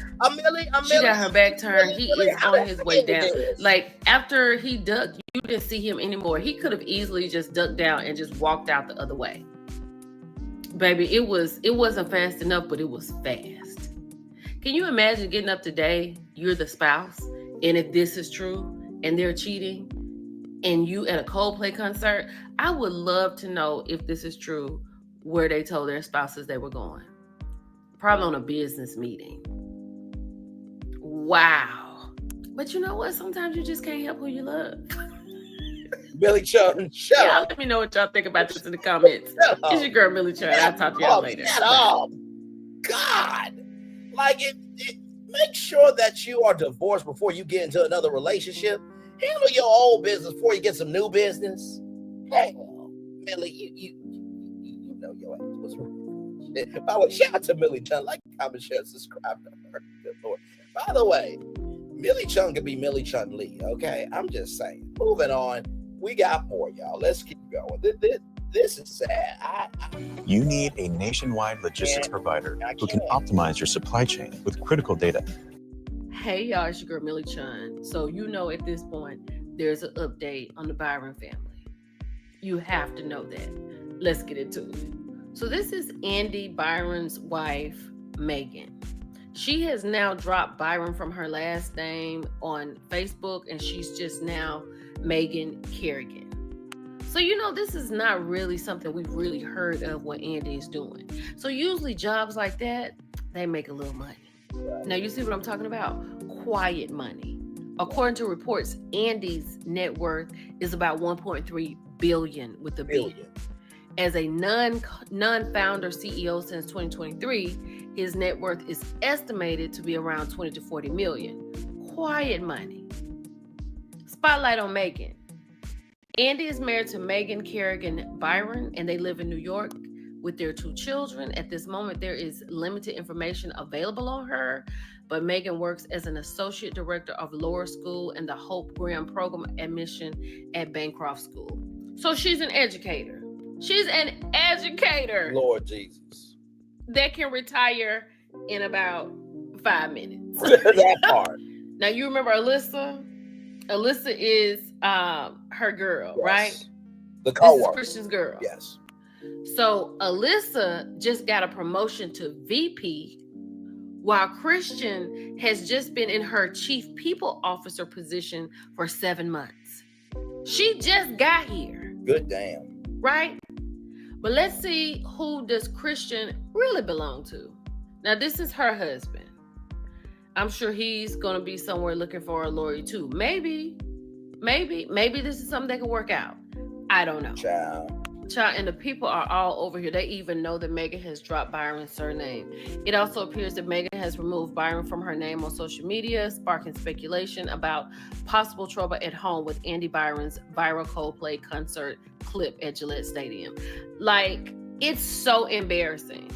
She got her back turned. He is on his way down. Like, after he ducked, you didn't see him anymore. He could have easily just ducked down and just walked out the other way. Baby, it wasn't fast enough, but it was fast. Can you imagine getting up today, you're the spouse, and if this is true, and they're cheating, and you at a Coldplay concert? I would love to know if this is true, where they told their spouses they were going. Probably on a business meeting. Wow. But you know what? Sometimes you just can't help who you love. Millichun, shut up. Let me know what y'all think about this in the comments. It's your girl, Millichun. I'll talk to y'all later. Shut up. God. Like, make sure that you are divorced before you get into another relationship. Handle your old business before you get some new business. Hey, Millie, you know your ass. What's wrong? By the way, shout out to Millichun. Like, comment, share, subscribe to her. Good Lord. By the way, Millichun could be Millichun Lee, okay? I'm just saying. Moving on. We got more, y'all. Let's keep going. This is sad. You need a nationwide logistics provider who can optimize your supply chain with critical data. Hey, y'all, it's your girl, Millichun. So you know at this point, there's an update on the Byron family. You have to know that. Let's get into it. So this is Andy Byron's wife, Meagan. She has now dropped Byron from her last name on Facebook, and she's just now Meagan Kerrigan. So, this is not really something we've really heard of what Andy is doing. So usually jobs like that, they make a little money. Now, you see what I'm talking about? Quiet money. According to reports, Andy's net worth is about 1.3 billion with a B. As a non-founder CEO since 2023, his net worth is estimated to be around 20 to 40 million. Quiet money. Spotlight on Meagan. Andy is married to Meagan Kerrigan Byron, and they live in New York with their 2 children. At this moment, there is limited information available on her, but Meagan works as an associate director of lower school and the Hope Graham program admission at Bancroft School. So she's an educator. She's an educator. Lord Jesus. That can retire in about 5 minutes. That part. Now, you remember Alyssa? Alyssa is her girl, Yes. right? The co-worker. This is Christian's girl. Yes. So Alyssa just got a promotion to VP, while Christian has just been in her chief people officer position for 7 months. She just got here. Good damn. Right? But let's see, who does Christian really belong to? Now, this is her husband. I'm sure he's going to be somewhere looking for a lawyer too. Maybe this is something that can work out. I don't know. Child, and the people are all over here. They even know that Meagan has dropped Byron's surname. It also appears that Meagan has removed Byron from her name on social media, sparking speculation about possible trouble at home with Andy Byron's viral Coldplay concert clip at Gillette Stadium. Like, it's so embarrassing.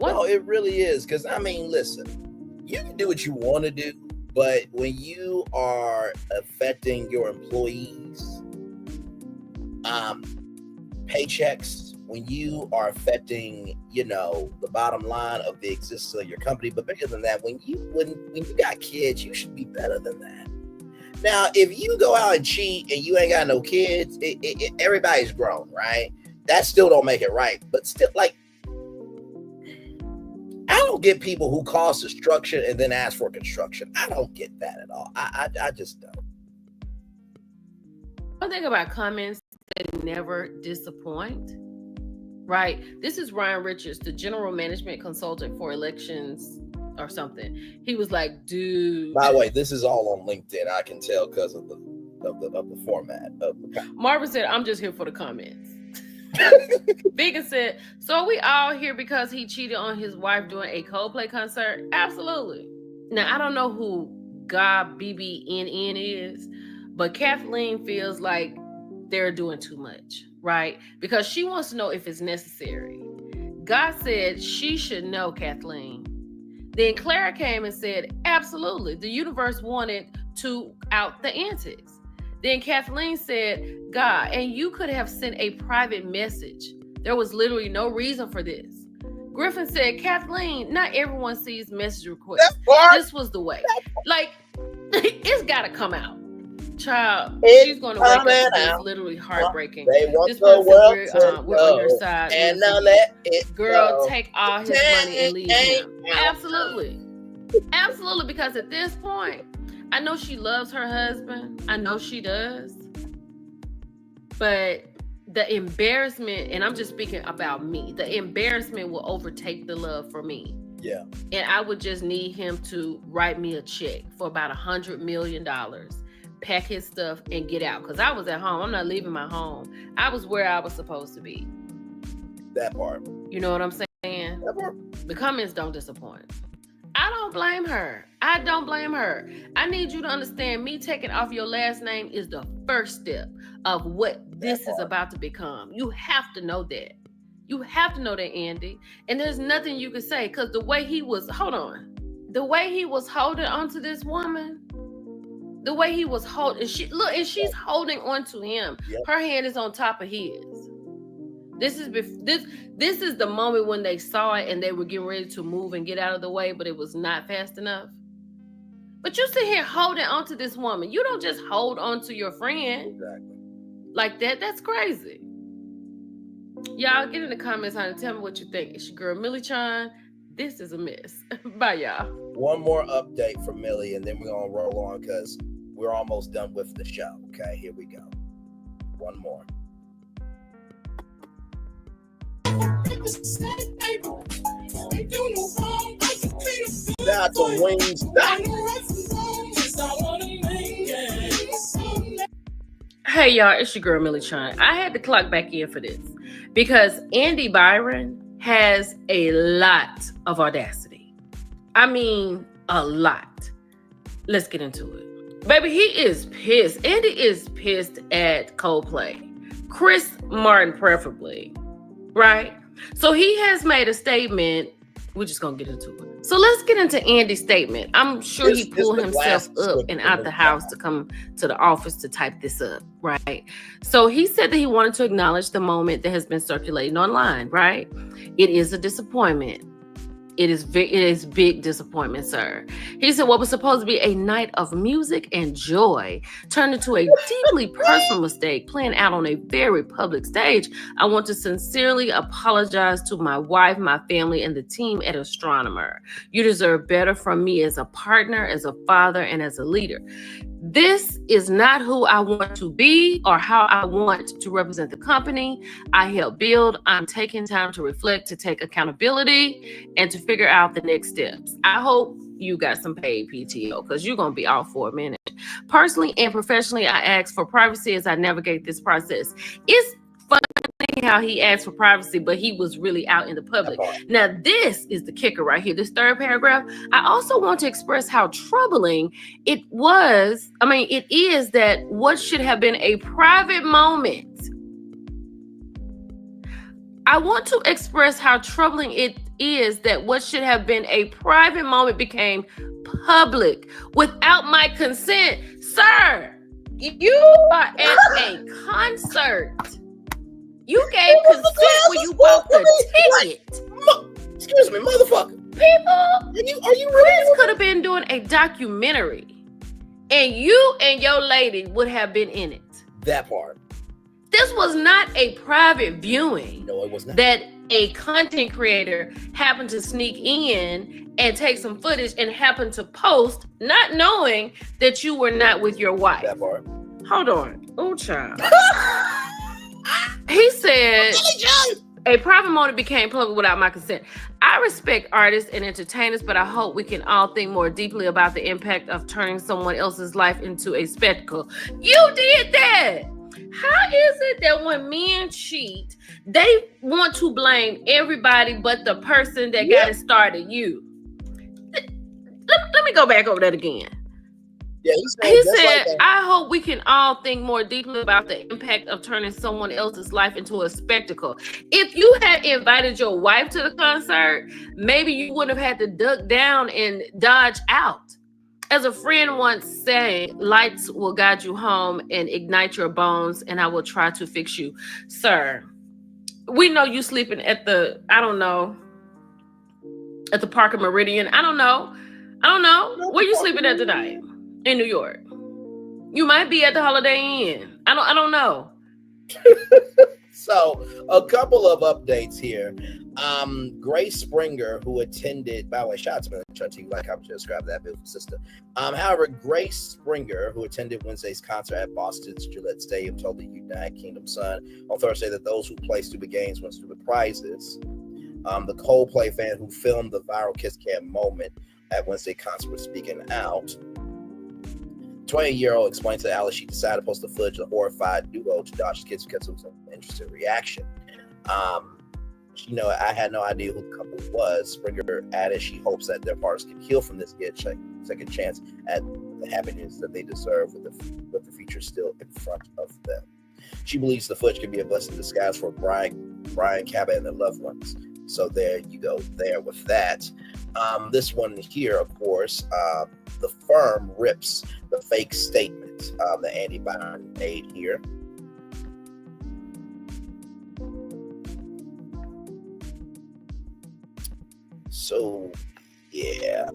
No, it really is. Because, I mean, listen, you can do what you want to do, but when you are affecting your employees' paychecks, when you are affecting, the bottom line of the existence of your company, but bigger than that, when you got kids, you should be better than that. Now, if you go out and cheat and you ain't got no kids, everybody's grown, right? That still don't make it right. But still, like, I don't get people who cause destruction and then ask for construction. I don't get that at all. I just don't. One thing about comments that never disappoint, right? This is Ryan Richards, the general management consultant for elections or something. He was like, dude. By the way, this is all on LinkedIn. I can tell because of the format. Marvin said, I'm just here for the comments. Meagan said, so are we all here because he cheated on his wife during a Coldplay concert? Absolutely. Now, I don't know who God BBNN is, but Kathleen feels like they're doing too much, right? Because she wants to know if it's necessary. God said she should know, Kathleen. Then Clara came and said, absolutely. The universe wanted to out the antics. Then Kathleen said, God, and you could have sent a private message. There was literally no reason for this. Griffin said, Kathleen, not everyone sees message requests. This was the way. Like, it's got to come out. Child, she's going to wake up to this literally heartbreaking. This person, we're on your side. And now let it Girl, go. take all his money and leave him. Absolutely. Absolutely, because at this point, I know she loves her husband. I know she does. But the embarrassment, and I'm just speaking about me, the embarrassment will overtake the love for me. Yeah. And I would just need him to write me a check for about $100 million, pack his stuff, and get out. Because I was at home. I'm not leaving my home. I was where I was supposed to be. That part. You know what I'm saying? That part. The comments don't disappoint. I don't blame her. I don't blame her. I need you to understand, me taking off your last name is the first step of what this is about to become. You have to know that. You have to know that, Andy. And there's nothing you can say, because the way he was, the way he was holding onto this woman, the way he was holding, and she's holding onto him. Yep. Her hand is on top of his. This is the moment when they saw it and they were getting ready to move and get out of the way, but it was not fast enough. But you sit here holding onto this woman. You don't just hold onto your friend like that. That's crazy. Y'all get in the comments, honey. Tell me what you think. It's your girl Millichun. This is a mess. Bye, y'all. One more update from Millie, and then we're gonna roll on because we're almost done with the show. Okay, here we go. One more. That's a Wings. Hey y'all, it's your girl Millichun. I had to clock back in for this because Andy Byron has a lot of audacity. I mean, a lot. Let's get into it. Baby, he is pissed. Andy is pissed at Coldplay. Chris Martin preferably, right? So he has made a statement. We're just gonna get into it. So let's get into Andy's statement. I'm sure he pulled himself up and out the house to come to the office to type this up, right? So he said that he wanted to acknowledge the moment that has been circulating online, right? It is a disappointment. It is big disappointment, sir. He said what was supposed to be a night of music and joy turned into a deeply personal mistake playing out on a very public stage. I want to sincerely apologize to my wife, my family, and the team at Astronomer. You deserve better from me as a partner, as a father, and as a leader. This is not who I want to be or how I want to represent the company I help build. I'm taking time to reflect, to take accountability, and to figure out the next steps. I hope you got some paid PTO because you're going to be off for a minute. Personally and professionally, I ask for privacy as I navigate this process. It's funny how he asked for privacy, but he was really out in the public. Now, this is the kicker right here. This third paragraph, I also want to express how troubling it is that what should have been a private moment. I want to express how troubling it is that what should have been a private moment became public without my consent. Sir, you are at a concert. You gave consent when you bought the ticket. Excuse me, motherfucker. People, are you really? Chris could have been doing a documentary, and you and your lady would have been in it. That part. This was not a private viewing. No, it was not. That a content creator happened to sneak in and take some footage and happened to post, not knowing that you were not with your wife. That part. Hold on. Oh, child. He said, a private moment became public without my consent. I respect artists and entertainers, but I hope we can all think more deeply about the impact of turning someone else's life into a spectacle. You did that. How is it that when men cheat, they want to blame everybody but the person that got it started, you? Let me go back over that again. Yeah, he said, I hope we can all think more deeply about the impact of turning someone else's life into a spectacle. If you had invited your wife to the concert, maybe you wouldn't have had to duck down and dodge out. As a friend once said, lights will guide you home and ignite your bones, and I will try to fix you. Sir, we know you sleeping at the Parker Meridian. I don't know. Where you sleeping at tonight? In New York. You might be at the Holiday Inn. I don't know. So a couple of updates here. Grace Springer, who attended, by the way, shout out to Millichun, like I just described that beautiful sister. However, Grace Springer, who attended Wednesday's concert at Boston's Gillette Stadium, told the United Kingdom Sun on Thursday that those who played stupid games won stupid prizes. The Coldplay fan who filmed the viral kiss cam moment at Wednesday concert was speaking out. 20-year-old explained to Alice she decided to post the footage of the horrified duo to dodge kids because it was an interesting reaction. I had no idea who the couple was. Springer added she hopes that their partners can heal from this, get a second chance at the happiness that they deserve with the future still in front of them. She believes the footage can be a blessing in disguise for Brian Cabot and their loved ones. So there you go there with that. This one here, of course, the firm rips the fake statement that Andy Byron made here. So, yeah.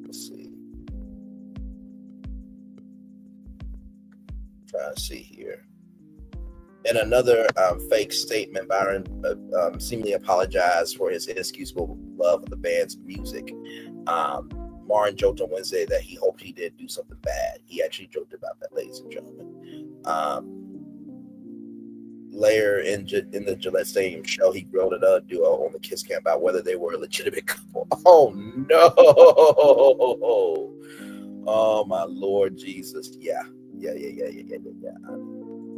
Let's see. Trying to see here. In another fake statement, Byron seemingly apologized for his inexcusable love of the band's music. Maurene joked on Wednesday that he hoped he did do something bad. He actually joked about that, ladies and gentlemen. Later in the Gillette Stadium show, he grilled another duo on the Kiss Cam about whether they were a legitimate couple. Oh, no. Oh, my Lord Jesus. Yeah. Yeah.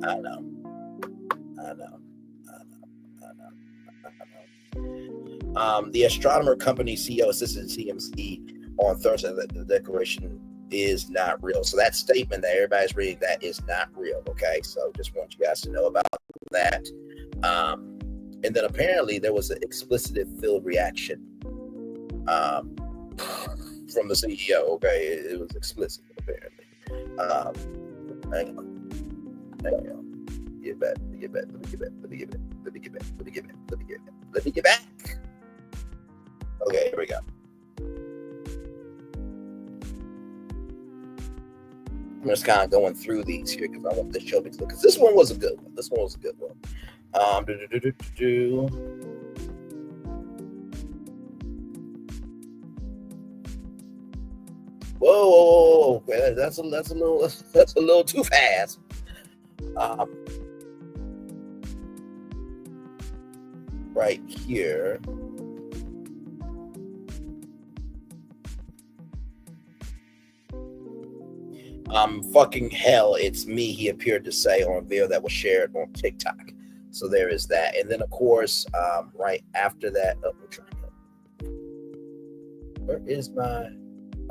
I know. The astronomer company CEO assisted CMC on Thursday that the declaration is not real. So that statement that everybody's reading, that is not real. Okay, so just want you guys to know about that. And then apparently there was an explicit-filled reaction from the CEO. Okay, it was explicit apparently. Hang on. Get back. Let me get back. Okay, here we go. I'm just kind of going through these here because I want this show to look. Because this one was a good one. Whoa, that's a little too fast. Right here. Fucking hell, it's me, he appeared to say on a video that was shared on TikTok. So there is that. And then of course, right after that, where is my,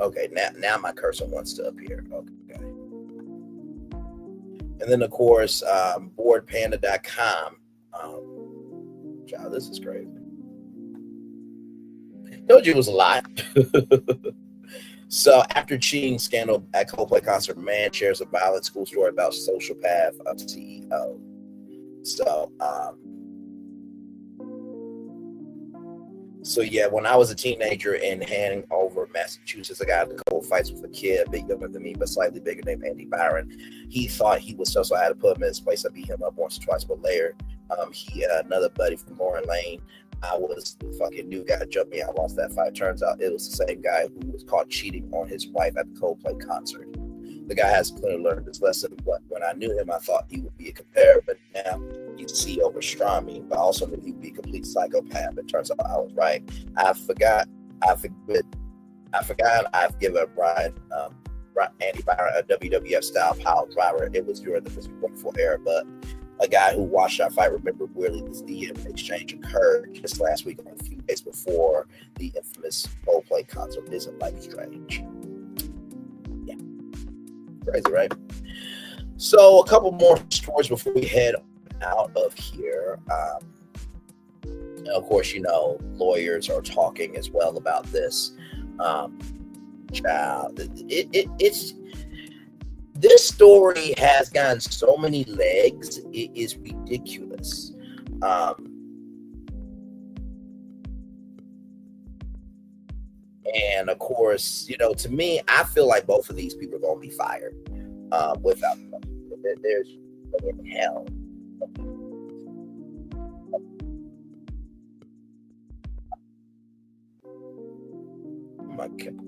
okay, now my cursor wants to appear. Okay. And then of course, boardpanda.com. Child, this is crazy. Told you it was a lot. So after cheating scandal at Coldplay concert, man shares a violent school story about sociopath of CEO. So yeah, when I was a teenager in Hanover, Massachusetts, I got into cold fights with a kid, big younger than me, but slightly bigger, named Andy Byron. He thought he was so I had to put him in his place. I beat him up once or twice, but later, he another buddy from Maurene Lane. I was the fucking new guy jumped me. I lost that fight. Turns out it was the same guy who was caught cheating on his wife at the Coldplay concert. The guy has clearly learned his lesson, but when I knew him, I thought he would be a competitor, but now you see overstrong me, but I also knew he would be a complete psychopath. It turns out I was right. I've given Brian, Andy Byron a WWF style power driver. It was during the wonderful era, but a guy who watched our fight remembered weirdly this DM exchange occurred just last week, a few days before the infamous Coldplay concert. Isn't life strange? Yeah, crazy, right? So a couple more stories before we head out of here. And of course, you know, lawyers are talking as well about this. Child, it's. This story has gotten so many legs, it is ridiculous. And of course, you know, to me, I feel like both of these people are going to be fired without there's in hell. Oh my God.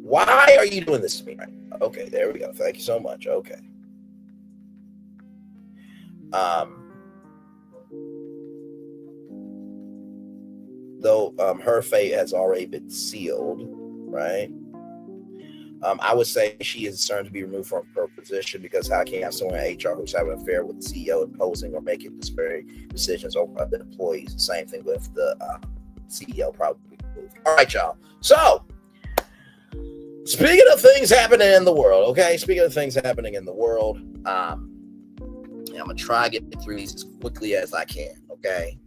Why are you doing this to me right now? Okay, there we go. Thank you so much. Okay. Though her fate has already been sealed, right? I would say she is concerned to be removed from her position because how can you have someone in HR who's having an affair with the CEO imposing or making disparate decisions over other employees? Same thing with the CEO probably removed. All right, y'all. So, speaking of things happening in the world, okay? Speaking of things happening in the world, I'm going to try to get through these as quickly as I can, okay?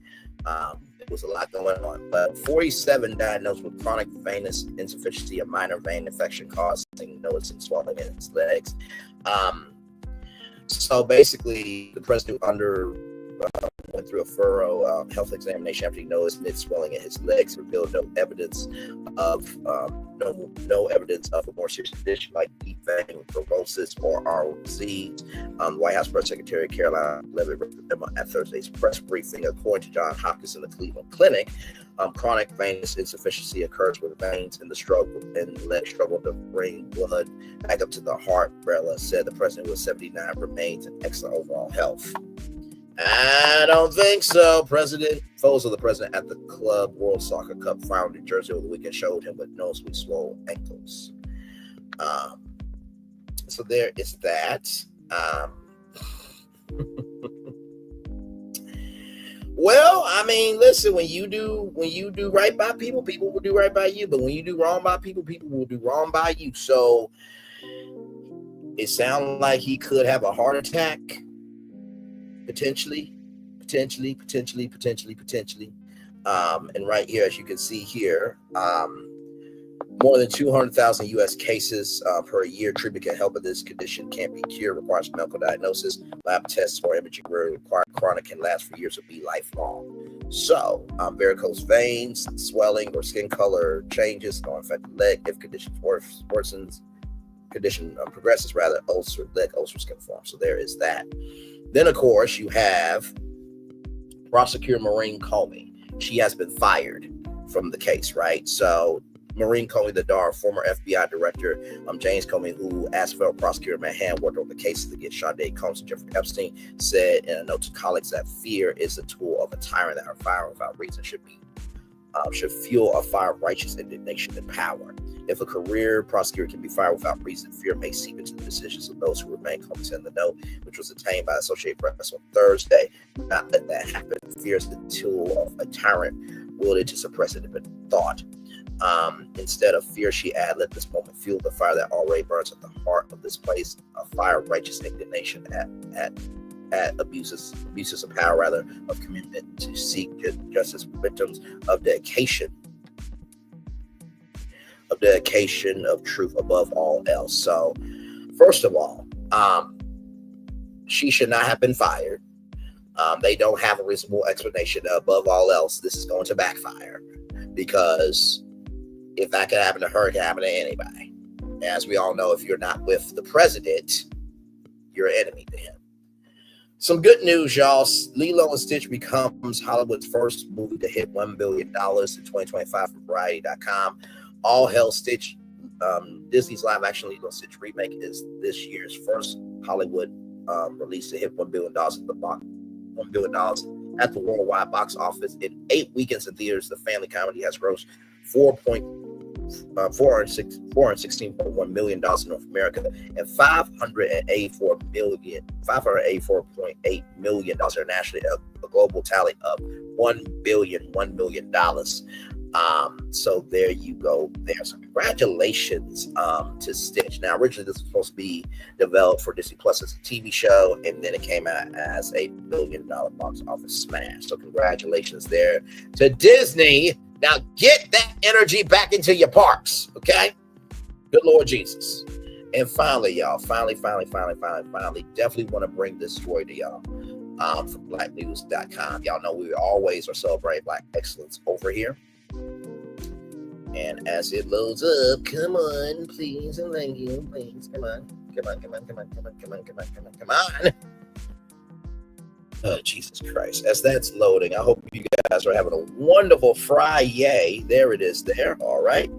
There was a lot going on. But 47 diagnosed with chronic venous insufficiency, a minor vein infection causing noticing swelling in his legs. So basically, the president went through a thorough health examination after he noticed mid swelling in his legs, revealed no evidence of no evidence of a more serious condition like deep vein thrombosis or ROZ. White House Press Secretary Caroline Leavitt at Thursday's press briefing, according to Johns Hopkins in the Cleveland Clinic, chronic venous insufficiency occurs when veins in the leg struggle to bring blood back up to the heart. Brella said the president was 79 remains in excellent overall health. I don't think so. Photos of the president at the Club World Soccer Cup final in Jersey over the weekend showed him with noticeably swollen ankles. So there is that. Well, I mean, listen, when you do right by people, people will do right by you. But when you do wrong by people, people will do wrong by you. So it sounds like he could have a heart attack, potentially. And right here, as you can see here, more than 200,000 U.S. cases per year. Treatment can help, but this condition can't be cured. Requires medical diagnosis, lab tests, or imaging. Where required chronic can last for years or be lifelong. So, varicose veins, swelling, or skin color changes, no infected leg. If condition worsens, condition progresses, rather, leg ulcers can form. So there is that. Then, of course, you have prosecutor Maurene Comey. She has been fired from the case, right? So Maurene Comey, the daughter of former FBI director James Comey, who asked federal prosecutor Manhattan worked on the cases against Shonda Combs and Jeffrey Epstein, said in a note to colleagues that fear is the tool of a tyrant that are firing without reason should fuel a fire of righteous indignation and power. If a career prosecutor can be fired without reason, fear may seep into the decisions of those who remain. Comey said in the note, which was obtained by the Associated Press on Thursday. Not let that happen. Fear is the tool of a tyrant wielded to suppress independent thought. Instead of fear, she added, let this moment fuel the fire that already burns at the heart of this place, a fire of righteous indignation at abuses of power, rather, of commitment to seek justice for victims, of dedication of truth above all else. So, first of all, she should not have been fired. They don't have a reasonable explanation. Above all else, this is going to backfire, because if that could happen to her, it can happen to anybody. As we all know, if you're not with the president, you're an enemy to him. Some good news, y'all. Lilo and Stitch becomes Hollywood's first movie to hit $1 billion in 2025 from Variety.com. All Hail Stitch, Disney's live-action Lilo and Stitch remake, is this year's first Hollywood release to hit $1 billion at the box. $1 billion at the worldwide box office. In 8 weekends in theaters, the family comedy has grossed $416.1 million in North America and $584.8 million internationally, a global tally of $1 billion. So there you go there. So congratulations to Stitch. Now, originally this was supposed to be developed for Disney Plus as a TV show, and then it came out as a $1 billion box office smash. So congratulations there to Disney. Now get that energy back into your parks, okay? Good Lord Jesus. And finally, y'all, finally, definitely want to bring this story to y'all from blacknews.com. Y'all know we always are celebrating Black excellence over here. And as it loads up, come on, please, and thank you, please, come on. Oh, Jesus Christ. As that's loading, I hope you guys are having a wonderful Friday. There it is there. All right.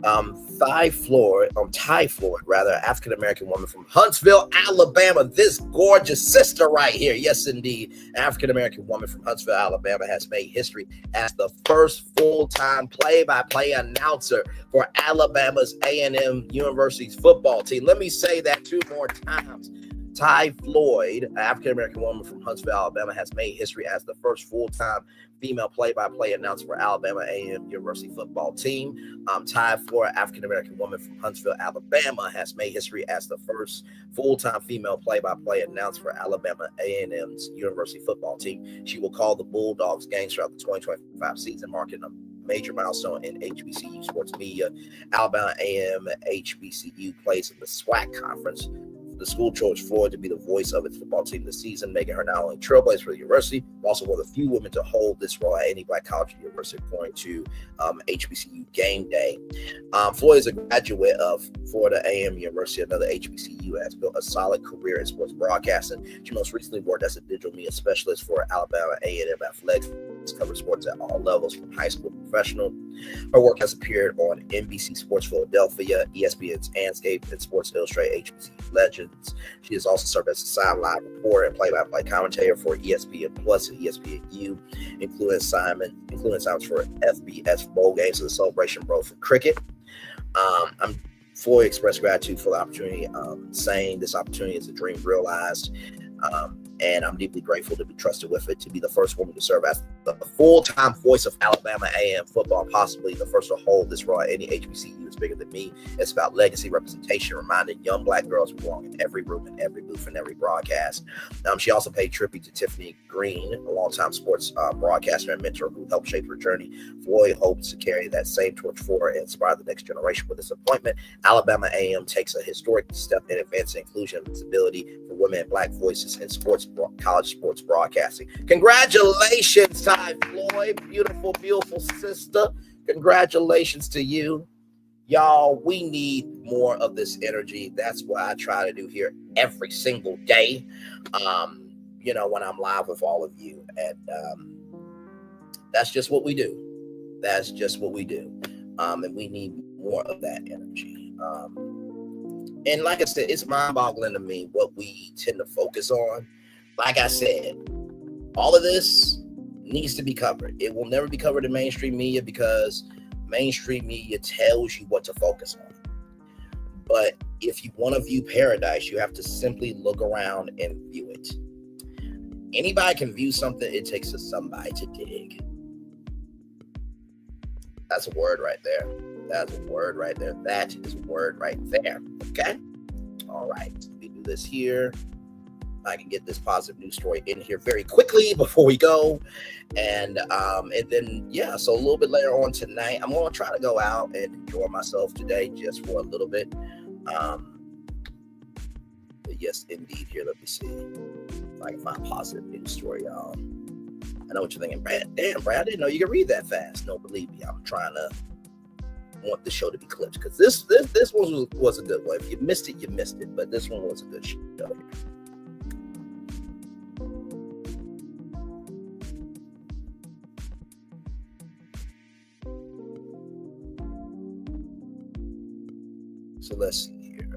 Ty Floyd, African-American woman from Huntsville, Alabama. This gorgeous sister right here. Yes, indeed. African-American woman from Huntsville, Alabama has made history as the first full-time play-by-play announcer for Alabama's A&M University's football team. Let me say that 2 more times. Ty Floyd, an African-American woman from Huntsville, Alabama, has made history as the first full-time female play-by-play announcer for Alabama A&M University football team. Ty Floyd, African-American woman from Huntsville, Alabama, has made history as the first full-time female play-by-play announcer for Alabama A&M's University football team. She will call the Bulldogs games throughout the 2025 season, marking a major milestone in HBCU sports media. Alabama A&M HBCU plays in the SWAC conference. The school chose Floyd to be the voice of its football team this season, making her not only trailblazer for the university, but also one of the few women to hold this role at any Black college or university, according to HBCU Game Day. Floyd is a graduate of Florida A&M University, another HBCU, has built a solid career in sports broadcasting. She most recently worked as a digital media specialist for Alabama A&M Athletics, covered sports at all levels, from high school to professional. Her work has appeared on NBC Sports Philadelphia, ESPN's Anscape, and Sports Illustrated HBCU Legends. She has also served as a sideline reporter and play-by-play commentator for ESPN Plus and ESPNU, including assignments for FBS bowl games and the Celebration Bowl for cricket. Floyd expressed gratitude for the opportunity, saying this opportunity is a dream realized. And I'm deeply grateful to be trusted with it, to be the first woman to serve as the full-time voice of Alabama A&M football, possibly the first to hold this role at any HBCU is bigger than me. It's about legacy, representation, reminding young Black girls who belong in every room, in every booth, in every broadcast. She also paid tribute to Tiffany Green, a longtime sports broadcaster and mentor who helped shape her journey. Floyd hopes to carry that same torch forward and inspire the next generation. With this appointment, Alabama A&M takes a historic step in advancing inclusion and visibility for women and Black voices in college sports broadcasting. Congratulations, Thai Floyd, beautiful, beautiful sister. Congratulations to you. Y'all, we need more of this energy. That's what I try to do here every single day, when I'm live with all of you. And that's just what we do. That's just what we do. And we need more of that energy. And like I said, it's mind-boggling to me what we tend to focus on. Like I said, all of this needs to be covered. It will never be covered in mainstream media because mainstream media tells you what to focus on. But if you want to view paradise, you have to simply look around and view it. Anybody can view something. It takes somebody to dig. That's a word right there. That's a word right there. That is a word right there. Okay? All right. Let me do this here. I can get this positive news story in here very quickly before we go. And then, so a little bit later on tonight, I'm going to try to go out and enjoy myself today just for a little bit. But yes, indeed, here, let me see if I can find a positive news story, y'all. I know what you're thinking, Brad. Damn, Brad, I didn't know you could read that fast. No, believe me, I'm trying to want the show to be clipped because this one was a good one. If you missed it, you missed it. But this one was a good show. So let's see here.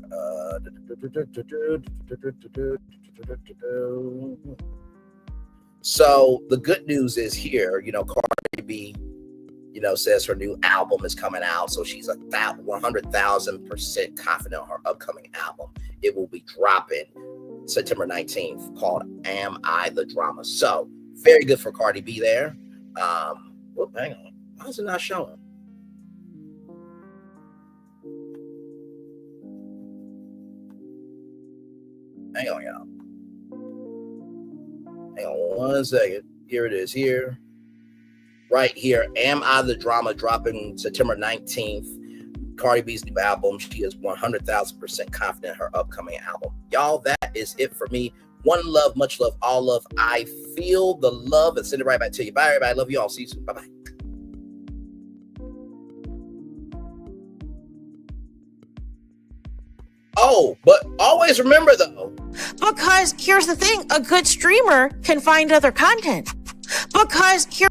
So the good news is here, Cardi B, says her new album is coming out. So she's 100,000% confident in her upcoming album. It will be dropping September 19th, called Am I the Drama? So very good for Cardi B there. Hang on. Why is it not showing? Hang on, y'all. Hang on 1 second. Here it is here. Right here. Am I the Drama dropping September 19th. Cardi B's new album. She is 100,000% confident in her upcoming album. Y'all, that is it for me. One love, much love, all love. I feel the love and send it right back to you. Bye, everybody. I love you all. See you soon. Bye-bye. Oh, but always remember though. Because here's the thing, a good streamer can find other content. Because here